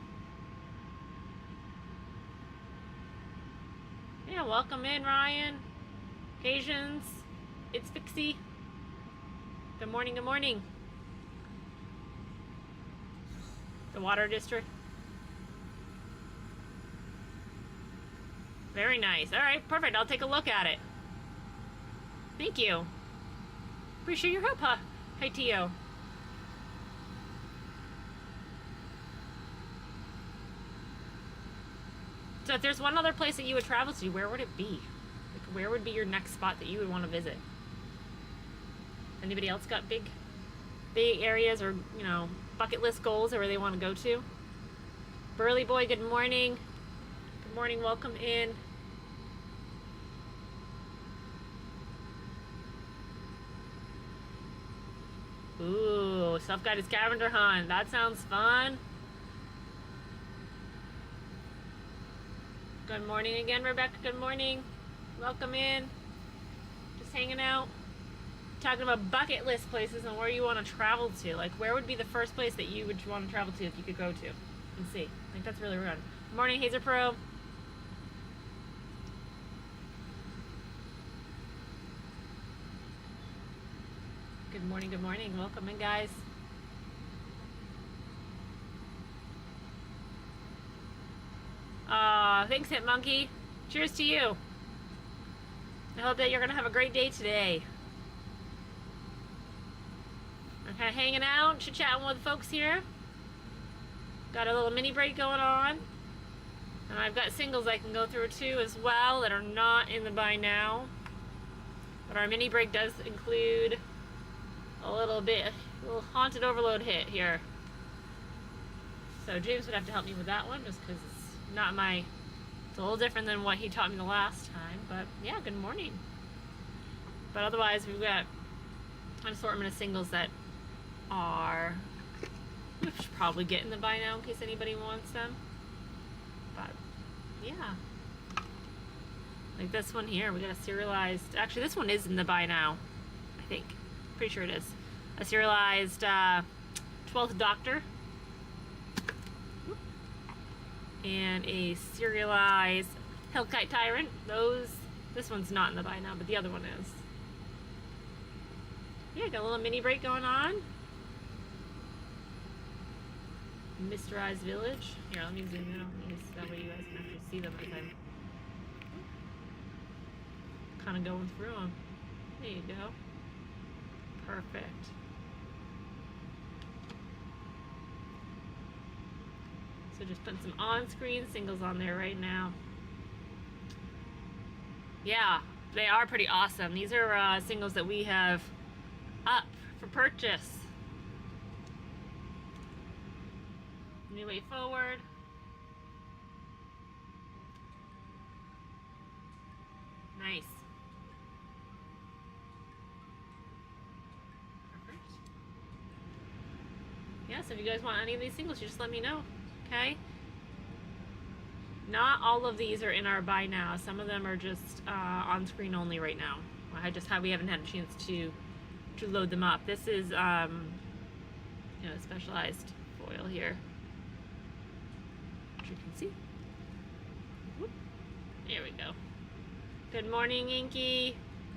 Speaker 1: Yeah, welcome in, Ryan. Asians. It's Fixie. Good morning, good morning. The Water District. Very nice. Alright, perfect. I'll take a look at it. Thank you. Appreciate your help, huh? Hi, Tio. So if there's one other place that you would travel to, where would it be? Like, where would be your next spot that you would want to visit? Anybody else got big areas or, you know, bucket list goals or where they want to go to? Burly Boy, good morning. Good morning, welcome in. Ooh, self-guided scavenger hunt. That sounds fun. Good morning again, Rebecca. Good morning. Welcome in. Just hanging out. Talking about bucket list places and where you want to travel to. Like, where would be the first place that you would want to travel to if you could go to and see? I think that's really rad. Good morning, Hazer Pro. Good morning, good morning. Welcome in, guys. Thanks, Hit Monkey. Cheers to you. I hope that you're gonna have a great day today. I'm kind of hanging out, chit-chatting with folks here. Got a little mini break going on. And I've got singles I can go through too as well that are not in the buy now. But our mini break does include a little Haunted Overlord hit here. So James would have to help me with that one just because it's not my... It's a little different than what he taught me the last time. But yeah, good morning. But otherwise we've got an assortment of singles that are... We should probably get in the buy now in case anybody wants them. But yeah. Like this one here, we got a serialized. Actually, this one is in the buy now. I think. Pretty sure it is. A serialized 12th Doctor. And a serialized Hellkite Tyrant. This one's not in the buy now, but the other one is. Yeah, got a little mini break going on. Mysterized Village. Here, let me zoom in on these. That way you guys can actually see them as I'm kind of going through them. There you go. Perfect. So just putting some on-screen singles on there right now. Yeah, they are pretty awesome. These are singles that we have up for purchase. New Way Forward. Nice. Perfect. Yeah, so if you guys want any of these singles, you just let me know, okay? Not all of these are in our buy now. Some of them are just on screen only right now. We haven't had a chance to load them up. This is you know, specialized foil here, which you can see. Whoop. There we go. Good morning, Inky.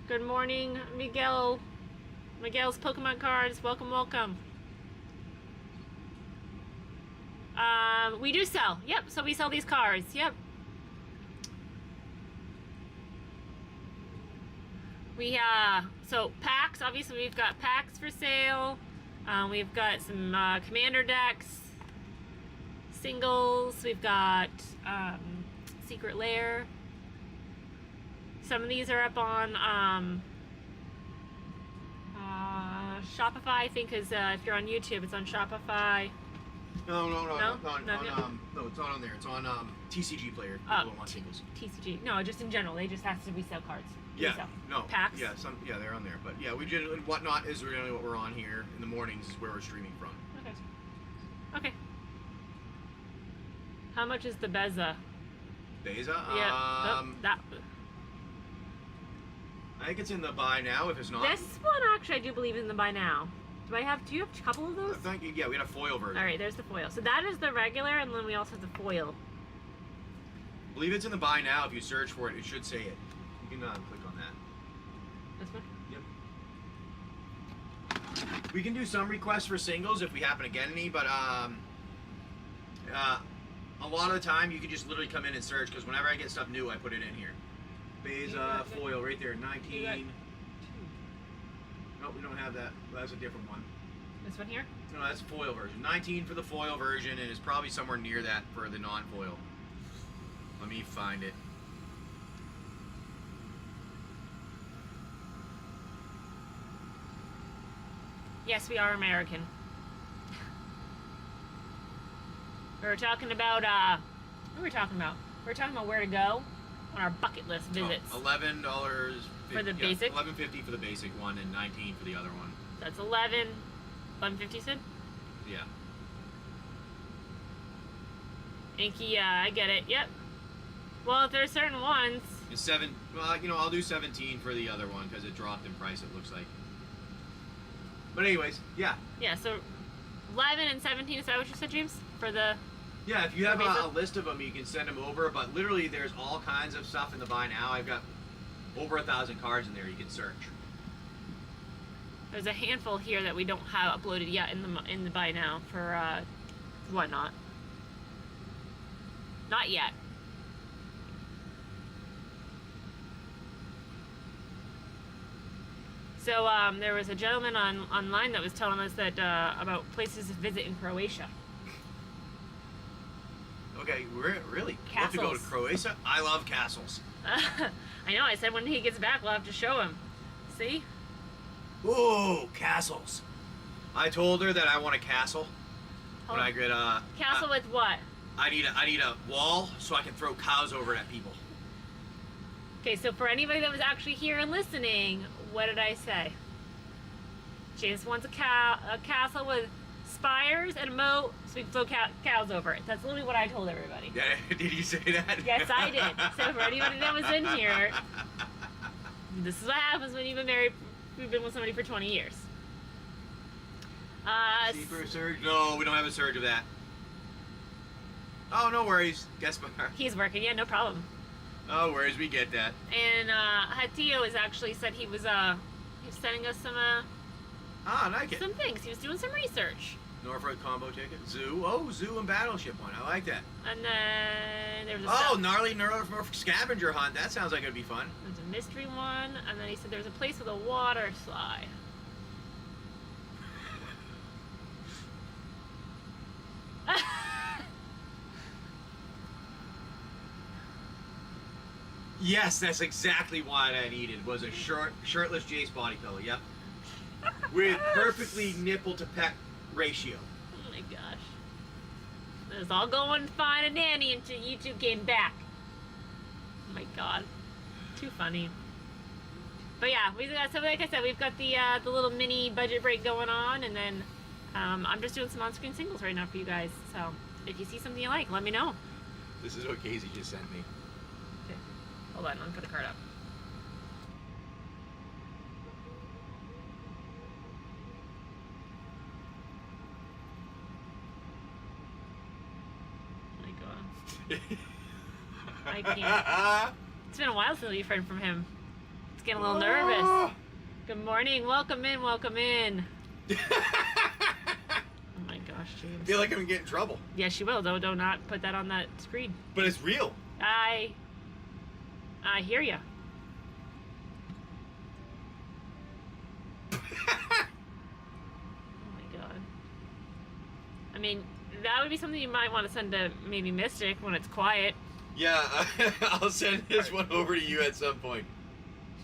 Speaker 1: Good morning, Miguel. Miguel's Pokemon cards. Welcome, welcome. We do sell. Yep, so we sell these cards. Yep. We, so packs, obviously we've got packs for sale. We've got some commander decks, singles. We've got Secret Lair. Some of these are up on Shopify, I think, because if you're on YouTube, it's on Shopify.
Speaker 2: No, it's not on there. It's on TCG Player. People don't want singles.
Speaker 1: TCG. No, just in general. They just have to resell cards.
Speaker 2: Yeah.
Speaker 1: Resell.
Speaker 2: No.
Speaker 1: Packs.
Speaker 2: Yeah. Yeah, they're on there. But yeah, we did. Whatnot is really what we're on here in the mornings. Is where we're streaming from.
Speaker 1: Okay. Okay. How much is the Beza?
Speaker 2: Beza?
Speaker 1: Yeah. That.
Speaker 2: I think it's in the buy now. If it's not,
Speaker 1: This one actually I do believe is in the buy now. Do you have a couple of those?
Speaker 2: I think, yeah, we had a foil version.
Speaker 1: All right, there's the foil. So that is the regular, and then we also have the foil.
Speaker 2: I believe it's in the buy now. If you search for it, it should say it. You can click on that.
Speaker 1: This one?
Speaker 2: Yep. We can do some requests for singles if we happen to get any, but a lot of the time you can just literally come in and search, because whenever I get stuff new, I put it in here. Beza foil right there, 19. Nope, we don't have that. That's a different one.
Speaker 1: This one here?
Speaker 2: No, that's a foil version. 19 for the foil version, and it's probably somewhere near that for the non-foil. Let me find it.
Speaker 1: Yes, we are American. We were talking about, what were we talking about? We were talking about where to go on our bucket list visits.
Speaker 2: $11
Speaker 1: for the basic?
Speaker 2: $11.50 for the basic one and $19 for the other one.
Speaker 1: That's $11.50 said?
Speaker 2: Yeah.
Speaker 1: Inky, yeah, I get it. Yep. Well, if there's certain ones.
Speaker 2: It's well, you know, I'll do 17 for the other one because it dropped in price, it looks like. But anyways, yeah.
Speaker 1: Yeah, so 11 and 17, is that what you said, James? For the...
Speaker 2: Yeah, if you have a list of them, you can send them over. But literally, there's all kinds of stuff in the buy now. I've got over 1,000 cards in there you can search.
Speaker 1: There's a handful here that we don't have uploaded yet in the buy now for whatnot. Not yet. So there was a gentleman online that was telling us that about places to visit in Croatia.
Speaker 2: Okay, really?
Speaker 1: Castles.
Speaker 2: You have to go to Croatia? I love castles.
Speaker 1: I know, I said when he gets back we'll have to show him. See?
Speaker 2: Ooh, castles. I told her that I want a castle. When I get
Speaker 1: castle with what?
Speaker 2: I need a wall so I can throw cows over it at people.
Speaker 1: Okay, so for anybody that was actually here and listening, what did I say? James wants a castle with spires and a moat so we can throw cows over it. That's literally what I told everybody.
Speaker 2: Yeah, did you say that?
Speaker 1: Yes, I did. So for anybody that was in here, this is what happens when you've been married, you've been with somebody for 20 years.
Speaker 2: See for a surge? No, we don't have a surge of that. Oh, no worries. Guess what?
Speaker 1: He's working, yeah, no problem.
Speaker 2: No worries, we get that.
Speaker 1: And Hatio has actually said he was sending us some things. He was doing some research.
Speaker 2: Norfolk combo ticket. Zoo. Oh, zoo and battleship one. I like that.
Speaker 1: And then there was
Speaker 2: a gnarly Norfolk scavenger hunt. That sounds like it'd be fun.
Speaker 1: There's a mystery one, and then he said there's a place with a water slide.
Speaker 2: Yes, that's exactly what I needed. Was a shirtless Jace body pillow. Yep. With perfectly nipple to peck ratio.
Speaker 1: Oh my gosh. It was all going fine and dandy until you two came back. Oh my god. Too funny. But yeah, so like I said, we've got the little mini budget break going on, and then I'm just doing some on-screen singles right now for you guys. So if you see something you like, let me know.
Speaker 2: This is what Casey just sent me.
Speaker 1: Okay. Hold on, let me put the card up. I can't. It's been a while since we've heard from him. It's getting a little nervous. Good morning. Welcome in. Welcome in. Oh my gosh, James.
Speaker 2: I feel like I'm gonna get in trouble.
Speaker 1: Yes, you will. Though, do not put that on that screen.
Speaker 2: But it's real.
Speaker 1: I hear ya. Oh my god. I mean, that would be something you might want to send to maybe Mystic when it's quiet.
Speaker 2: Yeah, I'll send this one over to you at some point.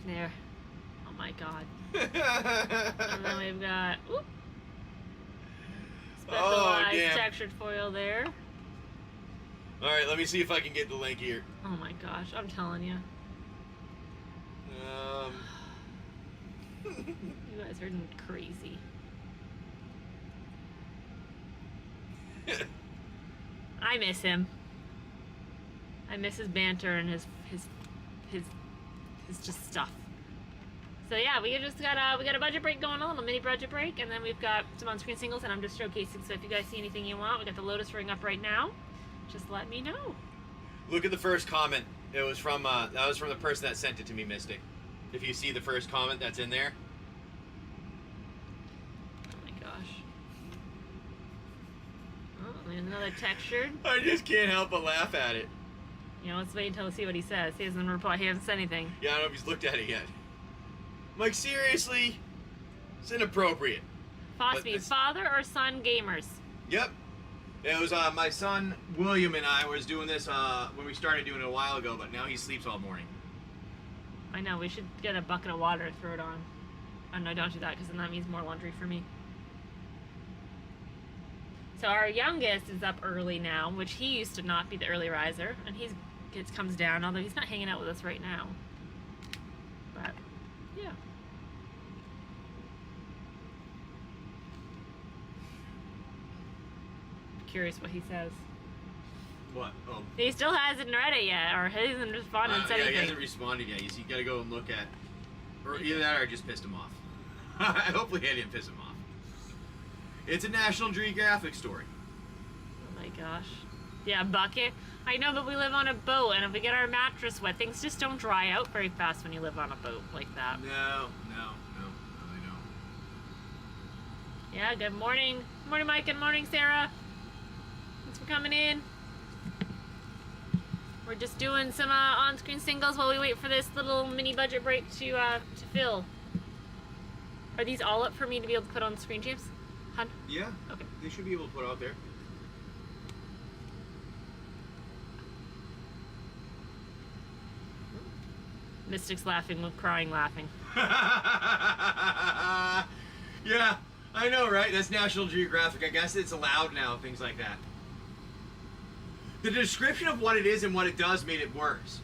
Speaker 1: There. Oh my god. And then we've got specialized textured foil there.
Speaker 2: Alright, let me see if I can get the link here.
Speaker 1: Oh my gosh, I'm telling you. You guys are crazy. I miss him. I miss his banter and his just stuff. So yeah, we got a budget break going on, a mini budget break, and then we've got some on-screen singles, and I'm just showcasing. So if you guys see anything you want, we got the Lotus ring up right now. Just let me know.
Speaker 2: Look at the first comment. It was from that was from the person that sent it to me, Mystic. If you see the first comment that's in there.
Speaker 1: Oh my gosh. Oh, there's another textured.
Speaker 2: I just can't help but laugh at it.
Speaker 1: You know, let's wait until we see what he says. He hasn't replied. He hasn't said anything.
Speaker 2: Yeah, I don't know if he's looked at it yet. I'm like, seriously? It's inappropriate.
Speaker 1: Phosby, father or son gamers?
Speaker 2: Yep. It was my son William and I was doing this when we started doing it a while ago, but now he sleeps all morning.
Speaker 1: I know, we should get a bucket of water to throw it on. Oh no, don't do that, because then that means more laundry for me. So our youngest is up early now, which he used to not be the early riser, and comes down, although he's not hanging out with us right now. But, yeah. Curious what he says.
Speaker 2: What? Oh.
Speaker 1: He still hasn't read it yet, or he hasn't responded and said
Speaker 2: yeah,
Speaker 1: anything.
Speaker 2: he hasn't responded yet. You gotta go and look at, or either that or I just pissed him off. Hopefully I didn't piss him off. It's a National Geographic story.
Speaker 1: Oh my gosh. Yeah, bucket. I know, but we live on a boat, and if we get our mattress wet, things just don't dry out very fast when you live on a boat like that.
Speaker 2: No, they don't.
Speaker 1: Yeah, good morning. Good morning, Mike. Good morning, Sarah. Thanks for coming in. We're just doing some on-screen singles while we wait for this little mini budget break to fill. Are these all up for me to be able to put on the screen, James? Hun?
Speaker 2: Yeah.
Speaker 1: Okay.
Speaker 2: They should be able to put out there.
Speaker 1: Mystic's laughing with crying laughing.
Speaker 2: Yeah, I know, right? That's National Geographic. I guess it's allowed now, things like that. The description of what it is and what it does made it worse.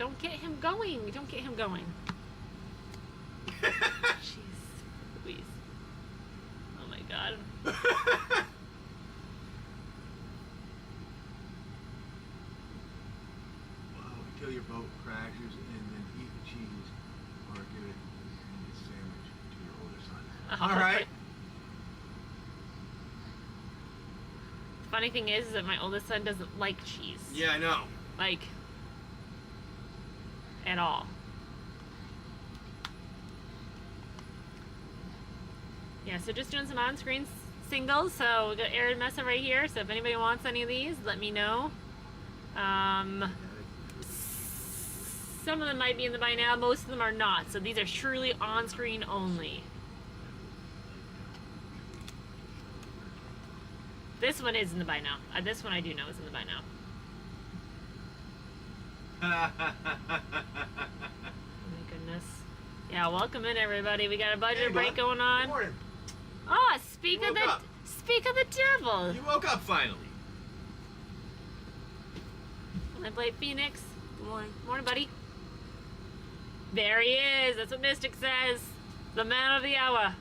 Speaker 1: Don't get him going. Don't get him going. Jeez. Louise. Oh my god.
Speaker 2: Until your boat crashes and then eat the cheese or give it a sandwich to your older son. All right.
Speaker 1: The funny thing is that my oldest son doesn't like cheese.
Speaker 2: Yeah, I know.
Speaker 1: Like, at all. Yeah, so just doing some on-screen singles. So we got Aaron Mesa right here. So if anybody wants any of these, let me know. Some of them might be in the buy now. Most of them are not. So these are truly on-screen only. This one is in the buy now. This one I do know is in the buy now. Oh my goodness. Yeah, welcome in everybody. We got a budget break going on.
Speaker 2: Good morning.
Speaker 1: Ah, speak of the devil.
Speaker 2: You woke up finally.
Speaker 1: I played Phoenix. Good morning. Morning, buddy. There he is. That's what Mystic says. The man of the hour.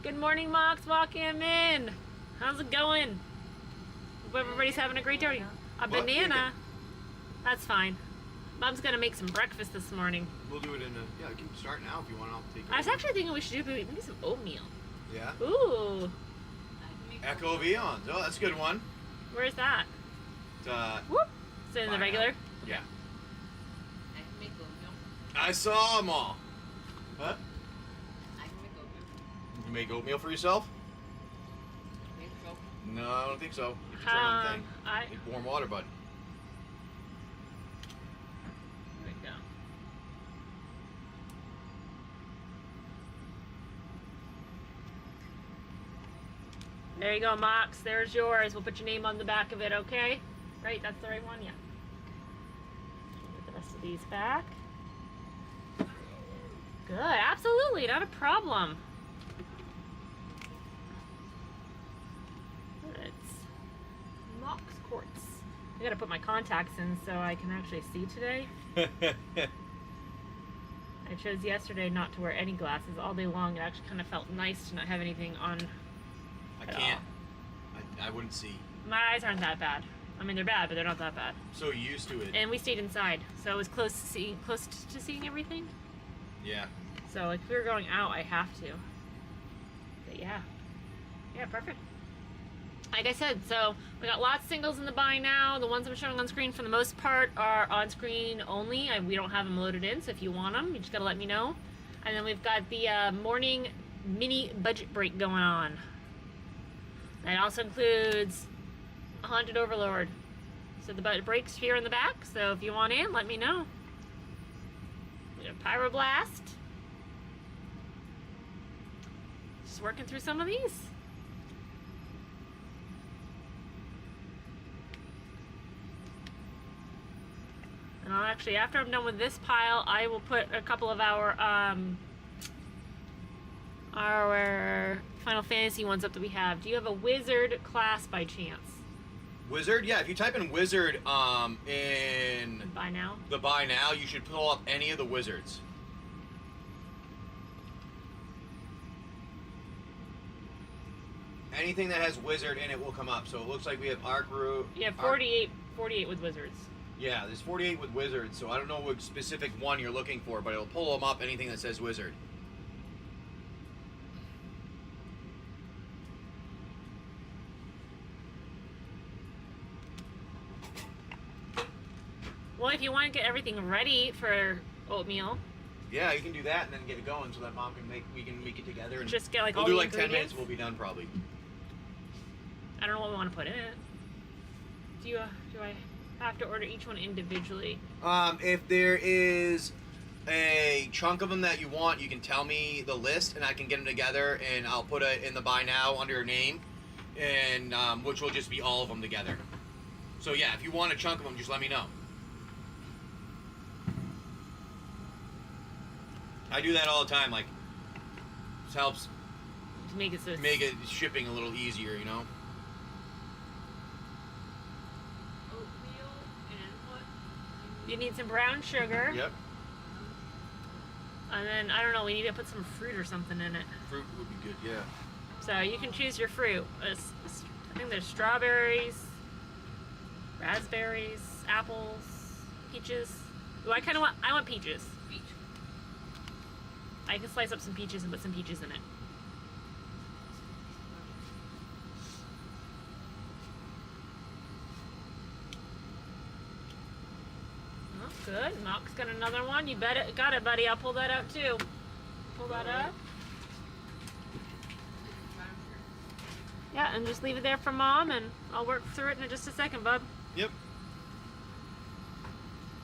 Speaker 1: Good morning, Mox. Walk him in. How's it going? Hope everybody's having a great day. A banana? That's fine. Mom's gonna make some breakfast this morning.
Speaker 2: We'll do it in a... Yeah, I can start now if you want. I'll take it.
Speaker 1: I was actually thinking we should do maybe some oatmeal.
Speaker 2: Yeah?
Speaker 1: Ooh.
Speaker 2: Echo Vions. Oh, that's a good one.
Speaker 1: Where's that?
Speaker 2: Whoop.
Speaker 1: Is it in the regular?
Speaker 2: Yeah. I saw them all. Huh? You make oatmeal for yourself? No, I don't think so. It's your own thing. Need warm water, bud.
Speaker 1: There we go. There you go, Mox. There's yours. We'll put your name on the back of it, okay? Right, that's the right one? Yeah. Get the rest of these back. Good, absolutely, not a problem. It's Mox Quartz. I gotta put my contacts in so I can actually see today. I chose yesterday not to wear any glasses all day long. It actually kind of felt nice to not have anything on.
Speaker 2: I can't. I wouldn't see.
Speaker 1: My eyes aren't that bad. I mean, they're bad, but they're not that bad.
Speaker 2: So used to it.
Speaker 1: And we stayed inside, so it was close to seeing everything.
Speaker 2: Yeah.
Speaker 1: So like, if we were going out, I have to. But yeah, perfect. Like I said, so we got lots of singles in the buy now. The ones I'm showing on screen for the most part are on screen only. We don't have them loaded in, so if you want them, you just gotta let me know. And then we've got the morning mini budget break going on. That also includes Haunted Overlord. So the budget break's here in the back, so if you want in, let me know. We got Pyroblast. Just working through some of these. And I'll actually, after I'm done with this pile, I will put a couple of our Final Fantasy ones up that we have. Do you have a wizard class by chance?
Speaker 2: Wizard? Yeah, if you type in wizard in
Speaker 1: Buy now?
Speaker 2: the buy now, you should pull up any of the wizards. Anything that has wizard in it will come up. So it looks like we have Arc Root.
Speaker 1: You have 48 with wizards.
Speaker 2: Yeah, there's 48 with wizards, so I don't know what specific one you're looking for, but it'll pull them up, anything that says wizard.
Speaker 1: Well, if you want to get everything ready for oatmeal,
Speaker 2: yeah, you can do that and then get it going so that Mom can we can make it together. And
Speaker 1: just get like
Speaker 2: we'll
Speaker 1: all
Speaker 2: do
Speaker 1: the
Speaker 2: like 10
Speaker 1: ingredients.
Speaker 2: minutes. We'll be done probably.
Speaker 1: I don't know what we want to put in it. Do I have to order each one individually?
Speaker 2: If there is a chunk of them that you want, you can tell me the list and I can get them together and I'll put it in the buy now under your name, and which will just be all of them together. So yeah, if you want a chunk of them, just let me know. I do that all the time. Like, this helps
Speaker 1: To make it so
Speaker 2: make it shipping a little easier, you know.
Speaker 1: You need some brown sugar.
Speaker 2: Yep.
Speaker 1: And then, I don't know, we need to put some fruit or something in it.
Speaker 2: Fruit would be good, yeah.
Speaker 1: So you can choose your fruit. I think there's strawberries, raspberries, apples, peaches. Ooh, I want peaches.
Speaker 3: Peach.
Speaker 1: I can slice up some peaches and put some peaches in it. Oh, good. Mock's got another one. You got it, buddy. I'll pull that out too. Pull that up. Yeah, and just leave it there for Mom, and I'll work through it in just a second, bub.
Speaker 2: Yep.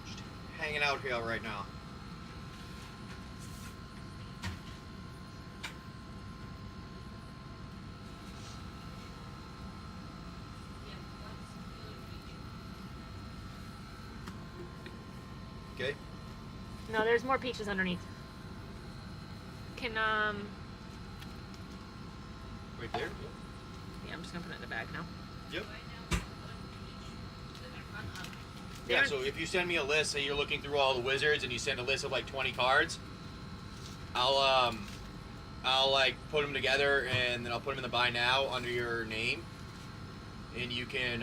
Speaker 2: Just hanging out here right now. Okay.
Speaker 1: No, there's more peaches underneath. Can,
Speaker 2: Right there? Yep.
Speaker 1: yeah, I'm just gonna put it in the bag now.
Speaker 2: Yep.
Speaker 1: They're-
Speaker 2: Yeah, so if you send me a list, say you're looking through all the wizards and you send a list of like 20 cards, I'll like put them together and then I'll put them in the buy now under your name and you can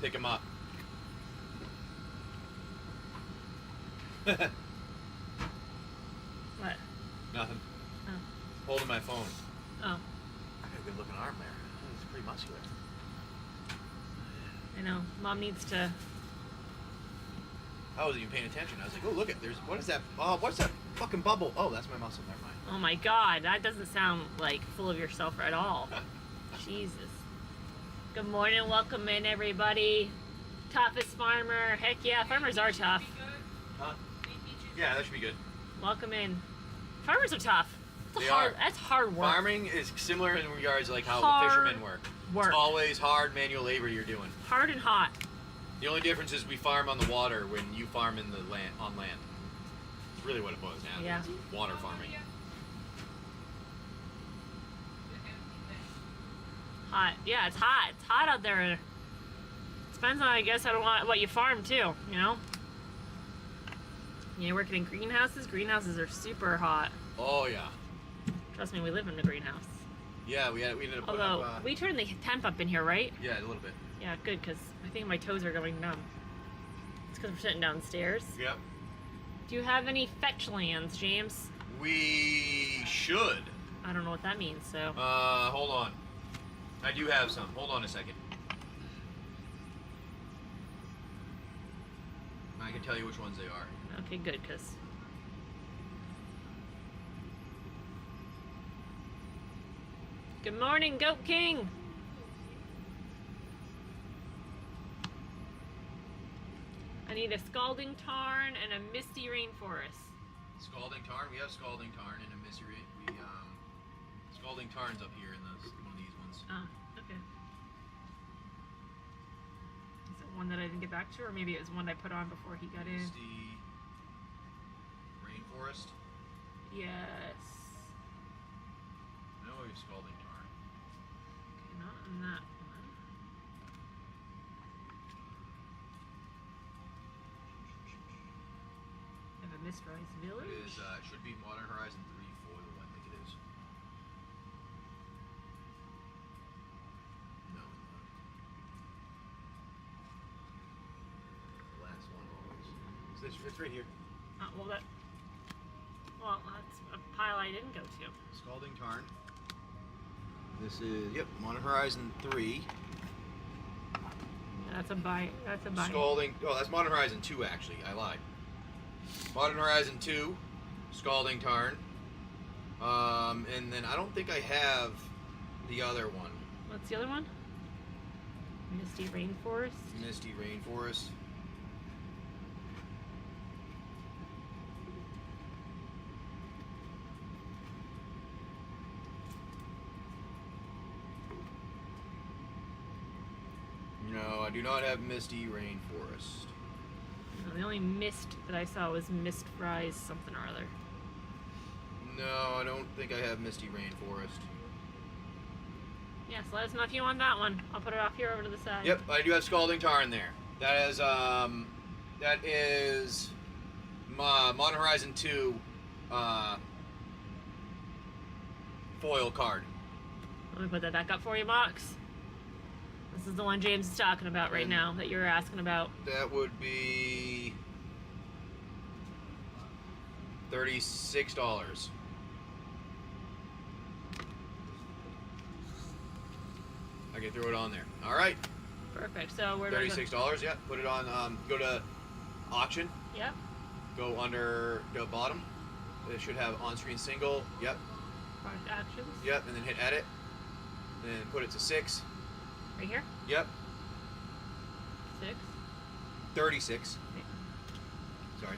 Speaker 2: pick them up.
Speaker 1: What?
Speaker 2: Nothing.
Speaker 1: Oh.
Speaker 2: Holding my phone.
Speaker 1: Oh,
Speaker 2: I got a good looking arm there. It's pretty muscular.
Speaker 1: I know. Mom needs to.
Speaker 2: I wasn't even paying attention. I was like, oh, look at what is that? Oh, what's that fucking bubble? Oh, that's my muscle. Never mind.
Speaker 1: Oh my God, that doesn't sound like full of yourself at all. Jesus. Good morning, welcome in everybody. Toughest farmer. Heck yeah, farmers are tough.
Speaker 2: Huh? Yeah, that should be good.
Speaker 1: Welcome in. Farmers are tough.
Speaker 2: They are.
Speaker 1: That's hard work.
Speaker 2: Farming is similar in regards like how
Speaker 1: Hard
Speaker 2: fishermen work.
Speaker 1: work.
Speaker 2: It's always hard manual labor you're doing.
Speaker 1: Hard and hot.
Speaker 2: The only difference is we farm on the water when you farm in the land on land. It's really what it boils down to.
Speaker 1: Yeah.
Speaker 2: It's water farming.
Speaker 1: Hot. Yeah, it's hot. It's hot out there. Depends on, I guess, what you farm too, you know? You're working in greenhouses? Greenhouses are super hot.
Speaker 2: Oh yeah.
Speaker 1: Trust me, we live in a greenhouse.
Speaker 2: Yeah, we ended up putting
Speaker 1: Although,
Speaker 2: up,
Speaker 1: we turned the temp up in here, right?
Speaker 2: yeah, a little bit.
Speaker 1: Yeah, good, because I think my toes are going numb. It's because we're sitting downstairs.
Speaker 2: Yep.
Speaker 1: Do you have any fetch lands, James?
Speaker 2: We should.
Speaker 1: I don't know what that means, so.
Speaker 2: Hold on. I do have some. Hold on a second. I can tell you which ones they are.
Speaker 1: Okay, good, because. Good morning, Goat King! I need a Scalding Tarn and a Misty Rainforest.
Speaker 2: Scalding Tarn. We have Scalding Tarn and a Misery. Scalding Tarn's up here in one of these ones.
Speaker 1: Oh, okay. Is it one that I didn't get back to, or maybe it was one I put on before he got in?
Speaker 2: Misty Rainforest.
Speaker 1: Yes.
Speaker 2: No, we have Scalding Tarn.
Speaker 1: Okay, not in that one. I have a Mistrise Village.
Speaker 2: It is. It should be Modern Horizon 3 foil. I think it is. No. The last one always. It's right here.
Speaker 1: Well, that's a pile I didn't go to.
Speaker 2: Scalding Tarn. This is Modern Horizon 3.
Speaker 1: That's a buy. That's a buy.
Speaker 2: Scalding. Oh, that's Modern Horizon 2 actually. I lied. Modern Horizon 2, Scalding Tarn. And then I don't think I have the other one.
Speaker 1: What's the other one? Misty Rainforest.
Speaker 2: Misty Rainforest. No, I do not have Misty Rainforest.
Speaker 1: No, the only mist that I saw was Mist Rise something or other.
Speaker 2: No, I don't think I have Misty Rainforest.
Speaker 1: Yeah, so let us know if you want that one. I'll put it off here over to the side.
Speaker 2: Yep, I do have Scalding Tarn there. That is That is Modern Horizon 2 foil card.
Speaker 1: Let me put that back up for you, Mox. This is the one James is talking about right now that you were asking about.
Speaker 2: That would be $36. I can throw it on there. All right.
Speaker 1: Perfect. So where do I go?
Speaker 2: $36. Yeah. Put it on. Go to auction.
Speaker 1: Yep.
Speaker 2: Go under the bottom. It should have on-screen single. Yep.
Speaker 1: Product actions.
Speaker 2: Yep. And then hit edit. Then put it to 6.
Speaker 1: Right here.
Speaker 2: Yep.
Speaker 1: 6.
Speaker 2: 36.
Speaker 1: Okay.
Speaker 2: Sorry.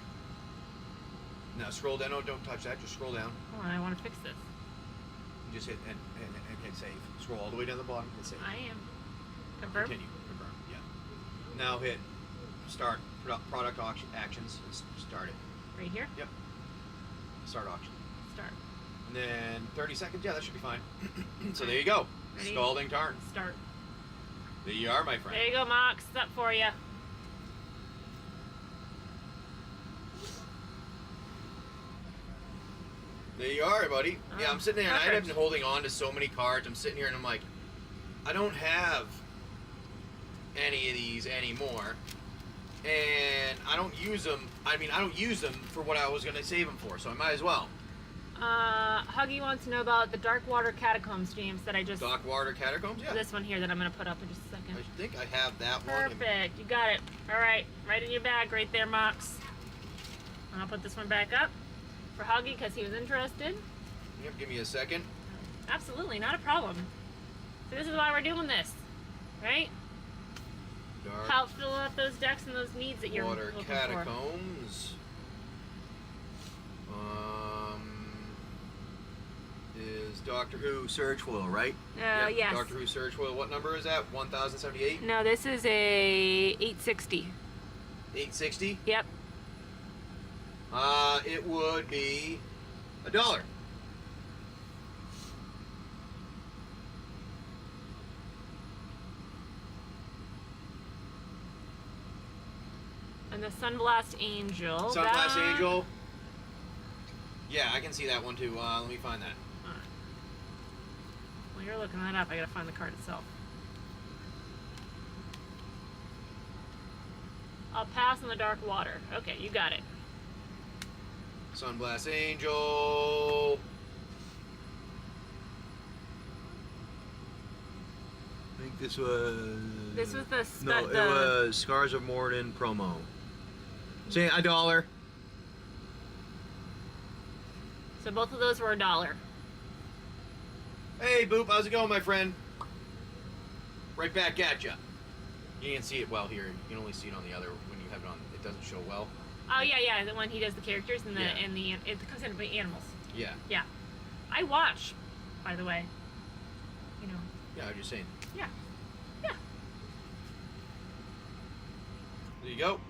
Speaker 2: Now scroll down. No, don't touch that. Just scroll down.
Speaker 1: Hold on, I want to fix this.
Speaker 2: Just hit and hit save. Scroll all the way down the bottom. Hit save.
Speaker 1: I am. Confirm.
Speaker 2: Continue. Confirm. Yeah. Now hit start product auction actions and start it.
Speaker 1: Right here.
Speaker 2: Yep. Start auction.
Speaker 1: Start.
Speaker 2: And then 30 seconds. Yeah, that should be fine. So there you go.
Speaker 1: Ready?
Speaker 2: Scalding Tarn.
Speaker 1: Start.
Speaker 2: There you are, my friend.
Speaker 1: There you go, Mox. It's up for you.
Speaker 2: There you are, buddy. Yeah, I'm sitting there and I've been
Speaker 1: perfect.
Speaker 2: holding on to so many cards. I'm sitting here and I'm like, I don't have any of these anymore. And I don't use them. I mean, I don't use them for what I was going to save them for, so I might as well.
Speaker 1: Huggy wants to know about the Darkwater Catacombs, James, that I just...
Speaker 2: Darkwater Catacombs? Yeah.
Speaker 1: This one here that I'm going to put up in just a second.
Speaker 2: I think I have that one.
Speaker 1: Perfect. You got it. All right. Right in your bag right there, Mox. And I'll put this one back up for Huggy because he was interested.
Speaker 2: Yep, give me a second.
Speaker 1: Absolutely. Not a problem. So this is why we're doing this, right? Help fill out those decks and those needs that you're
Speaker 2: Water
Speaker 1: looking
Speaker 2: Catacombs. Is Doctor Who Surge Foil, right?
Speaker 1: Yep, yes.
Speaker 2: Doctor Who Surge Foil. What number is that? 1078?
Speaker 1: No, this is a 860.
Speaker 2: 860?
Speaker 1: Yep.
Speaker 2: It would be $1.
Speaker 1: And the Sunblast Angel.
Speaker 2: Sunblast Angel. Yeah, I can see that one too. Let me find that.
Speaker 1: Alright. While you're looking that up, I gotta find the card itself. I'll pass on the Dark Water. Okay, you got it.
Speaker 2: Sunblast Angel. I think this was.
Speaker 1: This was the
Speaker 2: No, it was Scars of Morden promo. Say $1.
Speaker 1: So both of those were $1.
Speaker 2: Hey, Boop, how's it going, my friend? Right back at ya. You can't see it well here. You can only see it on the other when you have it on. It doesn't show well.
Speaker 1: Oh yeah, the one he does the characters and the
Speaker 2: Yeah.
Speaker 1: and the it comes in by animals.
Speaker 2: Yeah.
Speaker 1: Yeah, I watch. By the way, you know.
Speaker 2: Yeah, I was just saying.
Speaker 1: Yeah. Yeah.
Speaker 2: There you go.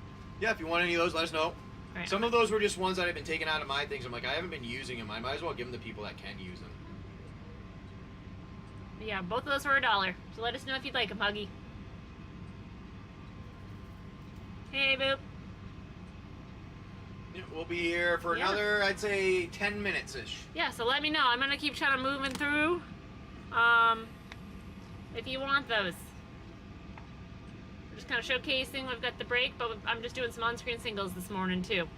Speaker 2: Yeah, if you want any of those, let us know.
Speaker 1: Right.
Speaker 2: Some of those were just ones that I've been taking out of my things. I'm like, I haven't been using them. I might as well give them to people that can use them.
Speaker 1: Yeah, both of those were $1. So let us know if you'd like them, Huggy. Hey, Boop.
Speaker 2: Yeah, we'll be here for another, I'd say, 10 minutes-ish.
Speaker 1: Yeah, so let me know. I'm gonna keep trying to moving through. If you want those. We're just kind of showcasing. We've got the break, but I'm just doing some on-screen singles this morning too.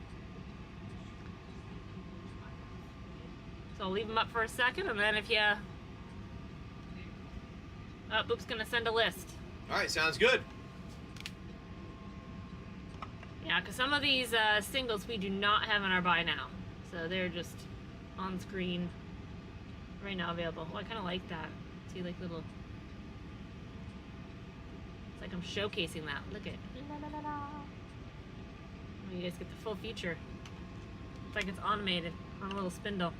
Speaker 1: So I'll leave them up for a second, and then if you... Oh, Boop's gonna send a list.
Speaker 2: Alright, sounds good.
Speaker 1: Yeah, because some of these singles we do not have in our buy now. So they're just on screen right now available. Oh, I kind of like that. See, like little... It's like I'm showcasing that. Look at... Oh, you guys get the full feature. It's like it's animated on a little spindle.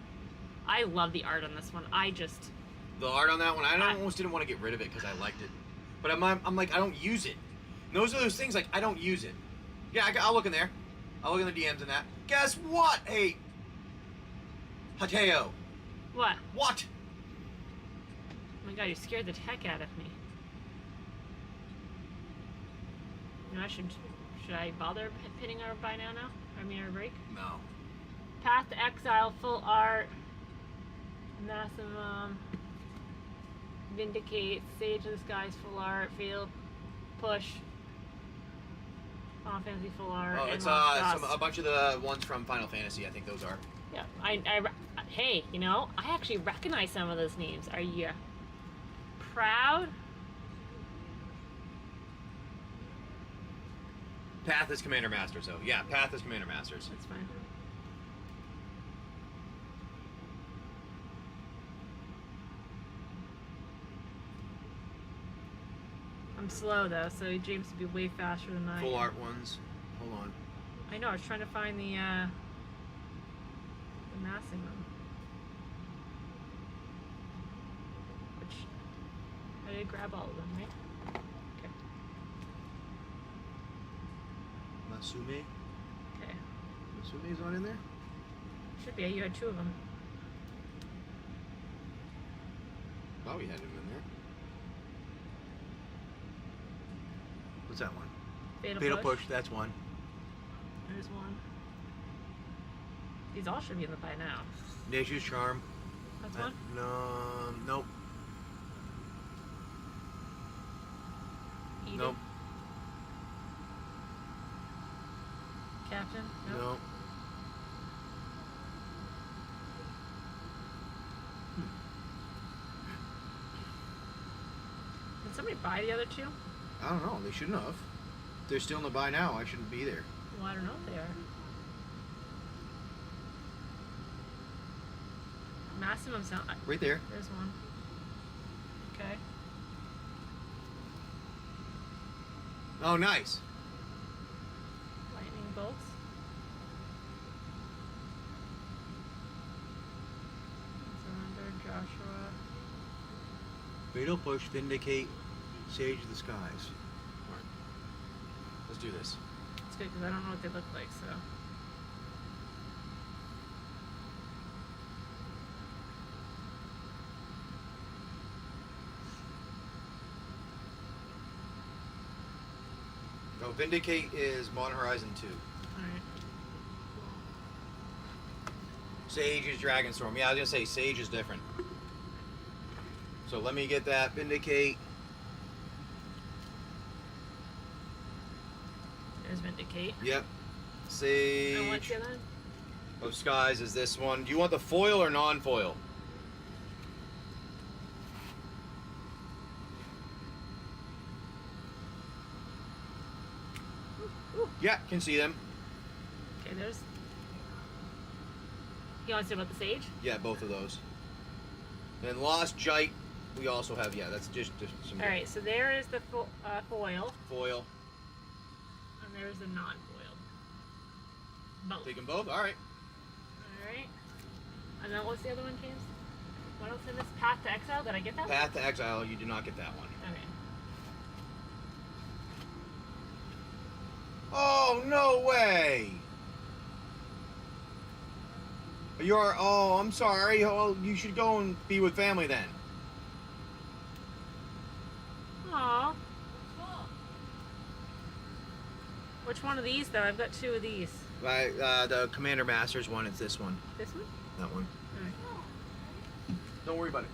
Speaker 1: I love the art on this one. I just...
Speaker 2: The art on that one, I almost didn't want to get rid of it because I liked it. But I'm like, I don't use it. And those are those things, like, I don't use it. Yeah, I'll look in there. I'll look in the DMs and that. Guess what? Hey, Hateo.
Speaker 1: What?
Speaker 2: What?
Speaker 1: Oh my god, you scared the heck out of me. You know, I should Should I bother pitting our buy now? Our break?
Speaker 2: No.
Speaker 1: Path to Exile, full art, maximum, Vindicate, Sage of the Skies, full art, Fatal Push, Final Fantasy full art.
Speaker 2: Oh,
Speaker 1: and
Speaker 2: it's a bunch of the ones from Final Fantasy. I think those are.
Speaker 1: Yeah, hey, you know, I actually recognize some of those names. Are you proud?
Speaker 2: Path is Commander Masters, though. Yeah, Path is Commander Masters.
Speaker 1: That's fine. I'm slow though, so James would be way faster than I
Speaker 2: Full
Speaker 1: am.
Speaker 2: art ones. Hold on.
Speaker 1: I know, I was trying to find the maximum. Which, I did grab all of them, right? Okay.
Speaker 2: Masume.
Speaker 1: Okay.
Speaker 2: Masume's not in there?
Speaker 1: Should be, you had 2 of them.
Speaker 2: Thought we had him in there. What's that one?
Speaker 1: Fatal
Speaker 2: Push, that's one.
Speaker 1: There's one. These all should be in the buy now.
Speaker 2: Nature's Charm.
Speaker 1: That's one?
Speaker 2: No, nope.
Speaker 1: Eden?
Speaker 2: Nope.
Speaker 1: Captain? Nope.
Speaker 2: No.
Speaker 1: Did somebody buy the other 2?
Speaker 2: I don't know. They shouldn't have. They're still in the buy now. I shouldn't be there.
Speaker 1: Well, I don't know if they are. Maximum sound.
Speaker 2: Right there.
Speaker 1: There's one. Okay.
Speaker 2: Oh, nice.
Speaker 1: Lightning bolts. Surrender, Joshua.
Speaker 2: Fatal Push, Vindicate, Sage of the Skies. Alright. Let's do this.
Speaker 1: It's good because I don't know what they look like, so.
Speaker 2: No, Vindicate is Modern Horizon 2.
Speaker 1: Alright.
Speaker 2: Sage is Dragonstorm. Yeah, I was gonna say Sage is different. So let me get that Vindicate.
Speaker 1: There's Vindicate.
Speaker 2: Yep.
Speaker 1: And what's
Speaker 2: Sage
Speaker 1: the other one?
Speaker 2: of Skies is this one. Do you want the foil or non-foil? Yeah, can see them.
Speaker 1: Okay, there's. You want to say about the Sage?
Speaker 2: Yeah, both of those. And Lost Jite, we also have. Yeah, that's just some.
Speaker 1: Alright, so there is the foil,
Speaker 2: Foil.
Speaker 1: and there's the non-foil. Both.
Speaker 2: Take them both. All right.
Speaker 1: Alright. And then what's the other one, James? What else in this? Path to Exile? Did I get that?
Speaker 2: Path to Exile. You did not get that one.
Speaker 1: Okay.
Speaker 2: Oh no way! You're. Oh, I'm sorry. Oh, you should go and be with family then.
Speaker 1: Aww. Which one of these, though? I've got 2 of these.
Speaker 2: The Commander Masters one. It's this one.
Speaker 1: This one?
Speaker 2: That one.
Speaker 1: Alright.
Speaker 2: Don't worry about it.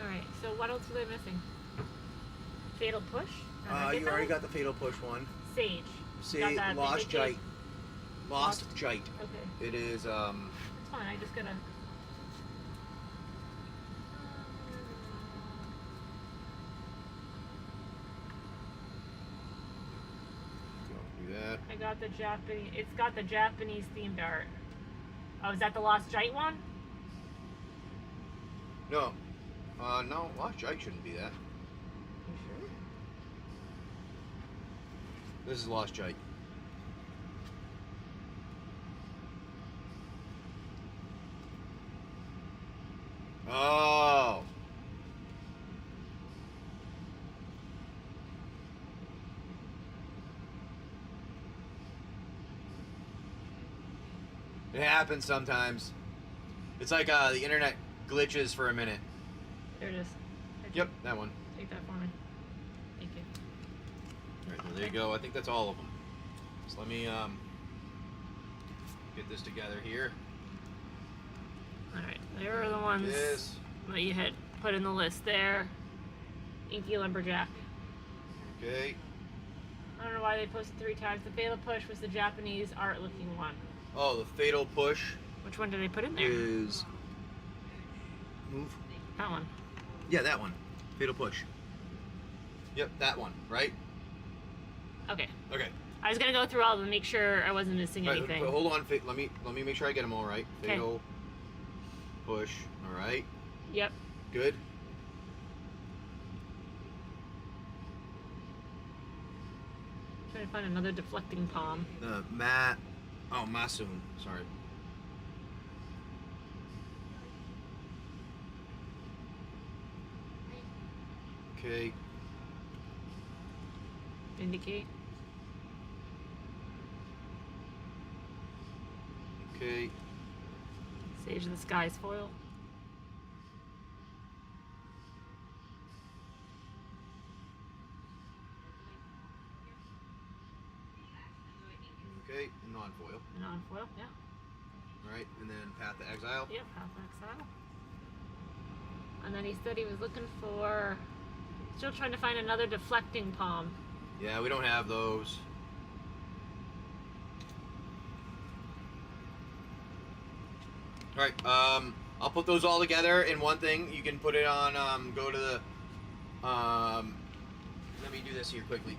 Speaker 1: Alright, so what else are they missing? Fatal Push? Did I get
Speaker 2: You
Speaker 1: that
Speaker 2: already
Speaker 1: one?
Speaker 2: got the Fatal Push one.
Speaker 1: Sage.
Speaker 2: Say
Speaker 1: that
Speaker 2: Lost
Speaker 1: Vindicate.
Speaker 2: Jite. Lost Jite.
Speaker 1: Okay.
Speaker 2: It is.
Speaker 1: It's fine, I just gotta.
Speaker 2: Do that.
Speaker 1: I got the Japanese. It's got the Japanese themed art. Oh, is that the Lost Jite one?
Speaker 2: No. No. Lost Jite shouldn't be that.
Speaker 1: You sure?
Speaker 2: This is Lost Jite. Oh. It happens sometimes. It's like the internet glitches for a minute.
Speaker 1: There it is.
Speaker 2: Yep, that one.
Speaker 1: Take that for me. Thank you.
Speaker 2: Alright, well, there you go. I think that's all of them. So let me get this together here.
Speaker 1: Alright, there are the ones that you had put in the list there. Inky Lumberjack.
Speaker 2: Okay.
Speaker 1: I don't know why they posted 3 times. The Fatal Push was the Japanese art looking one.
Speaker 2: Oh, the Fatal Push.
Speaker 1: Which one did they put in there?
Speaker 2: Is move.
Speaker 1: That one.
Speaker 2: Yeah, that one. Fatal Push. Yep, that one, right?
Speaker 1: Okay.
Speaker 2: Okay.
Speaker 1: I was gonna go through all of them, make sure I wasn't missing anything.
Speaker 2: But hold on, let me make sure I get them all right. Fatal Push. All right.
Speaker 1: Yep.
Speaker 2: Good.
Speaker 1: Trying to find another deflecting palm.
Speaker 2: Masoon. Sorry. Okay.
Speaker 1: Indicate.
Speaker 2: Okay.
Speaker 1: Sage of the Skies foil.
Speaker 2: Okay, non-foil.
Speaker 1: Non-foil, yeah.
Speaker 2: Right, and then Path to Exile.
Speaker 1: Yep, Path of Exile. And then he said he was looking for... Still trying to find another deflecting palm.
Speaker 2: Yeah, we don't have those. Alright, I'll put those all together in one thing. You can put it on, go to the, let me do this here quickly.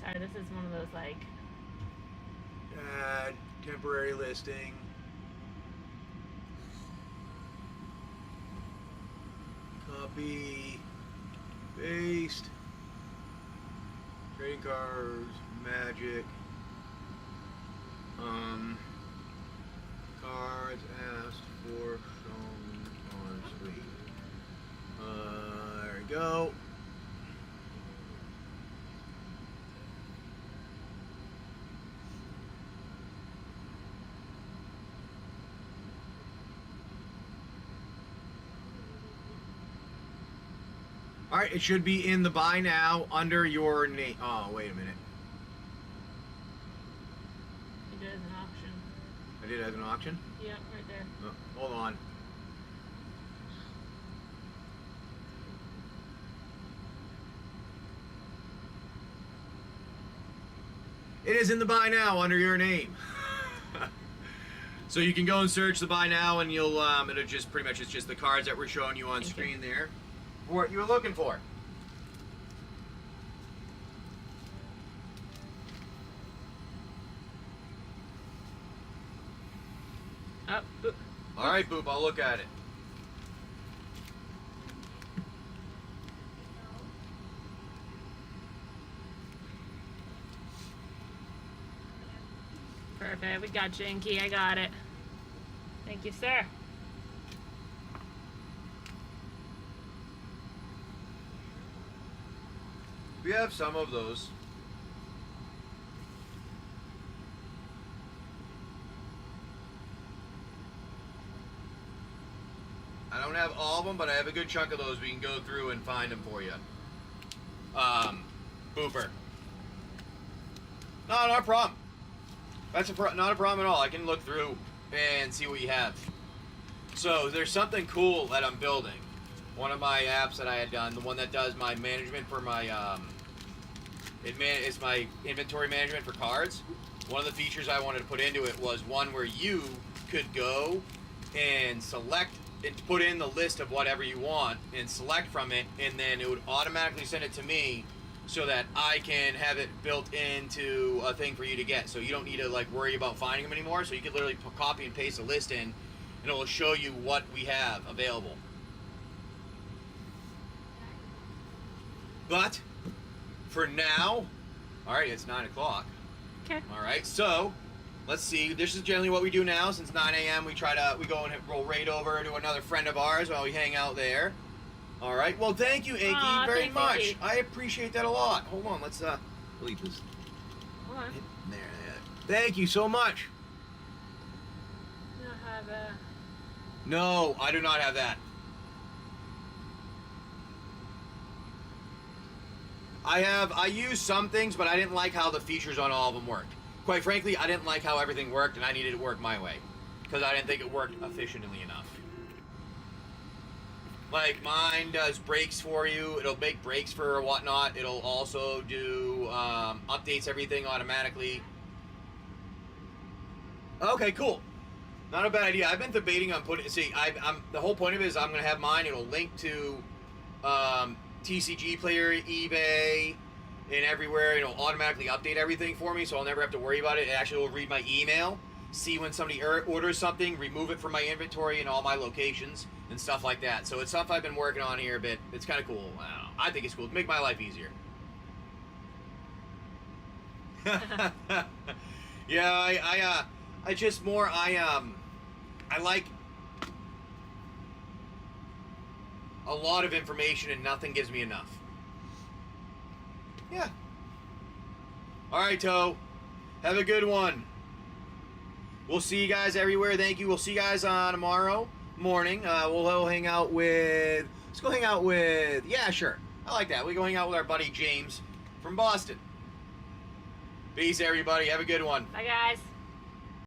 Speaker 1: Sorry, this is one of those, like...
Speaker 2: Temporary listing. Copy. Paste. Trading cards. Magic. Cards asked for shown on screen. There we go. Alright, it should be in the buy now under your name. Oh, wait a minute.
Speaker 1: He did it as an auction.
Speaker 2: I did it as an auction?
Speaker 1: Yeah, right there.
Speaker 2: Oh, hold on. It is in the buy now under your name. So you can go and search the buy now and you'll, it'll just pretty much, it's just the cards that we're showing you on screen there. What you were looking for.
Speaker 1: Oh, boop.
Speaker 2: All right, Boop, I'll look at it.
Speaker 1: Perfect, we got you, Inky. I got it. Thank you, sir.
Speaker 2: We have some of those. I don't have all of them, but I have a good chunk of those. We can go through and find them for you. Booper. No, not a problem. That's not a problem at all. I can look through and see what you have. So there's something cool that I'm building. One of my apps that I had done, the one that does my management for my, it's my inventory management for cards. One of the features I wanted to put into it was one where you could go and select and put in the list of whatever you want and select from it, and then it would automatically send it to me so that I can have it built into a thing for you to get. So you don't need to like worry about finding them anymore. So you can literally copy and paste a list in, and it will show you what we have available. But for now, all right, it's 9 o'clock.
Speaker 1: Okay.
Speaker 2: All right, so let's see. This is generally what we do now. Since 9 a.m., we go and roll right over to another friend of ours while we hang out there. All right. Well, thank you, Inky, very much.
Speaker 1: Inky.
Speaker 2: I appreciate that a lot. Hold on. Let's delete this.
Speaker 1: Hold on.
Speaker 2: There. Thank you so much.
Speaker 1: You don't have a...
Speaker 2: No, I do not have that. I use some things, but I didn't like how the features on all of them worked. Quite frankly, I didn't like how everything worked, and I needed it to work my way. Because I didn't think it worked efficiently enough. Like, mine does breaks for you. It'll make breaks for whatnot. It'll also do, updates everything automatically. Okay, cool. Not a bad idea. I've been debating on putting, see, the whole point of it is I'm going to have mine. It'll link to, TCG Player, eBay, and everywhere. It'll automatically update everything for me, so I'll never have to worry about it. It actually will read my email, see when somebody orders something, remove it from my inventory and all my locations, and stuff like that. So it's stuff I've been working on here a bit. It's kind of cool. I don't know. I think it's cool. To make my life easier. Yeah, I just more, I like a lot of information and nothing gives me enough. Yeah. Alright, Toe. Have a good one. We'll see you guys everywhere. Thank you. We'll see you guys tomorrow morning. We'll hang out with... Let's go hang out with... Yeah, sure. I like that. We go hang out with our buddy James from Boston. Peace, everybody. Have a good one.
Speaker 1: Bye, guys.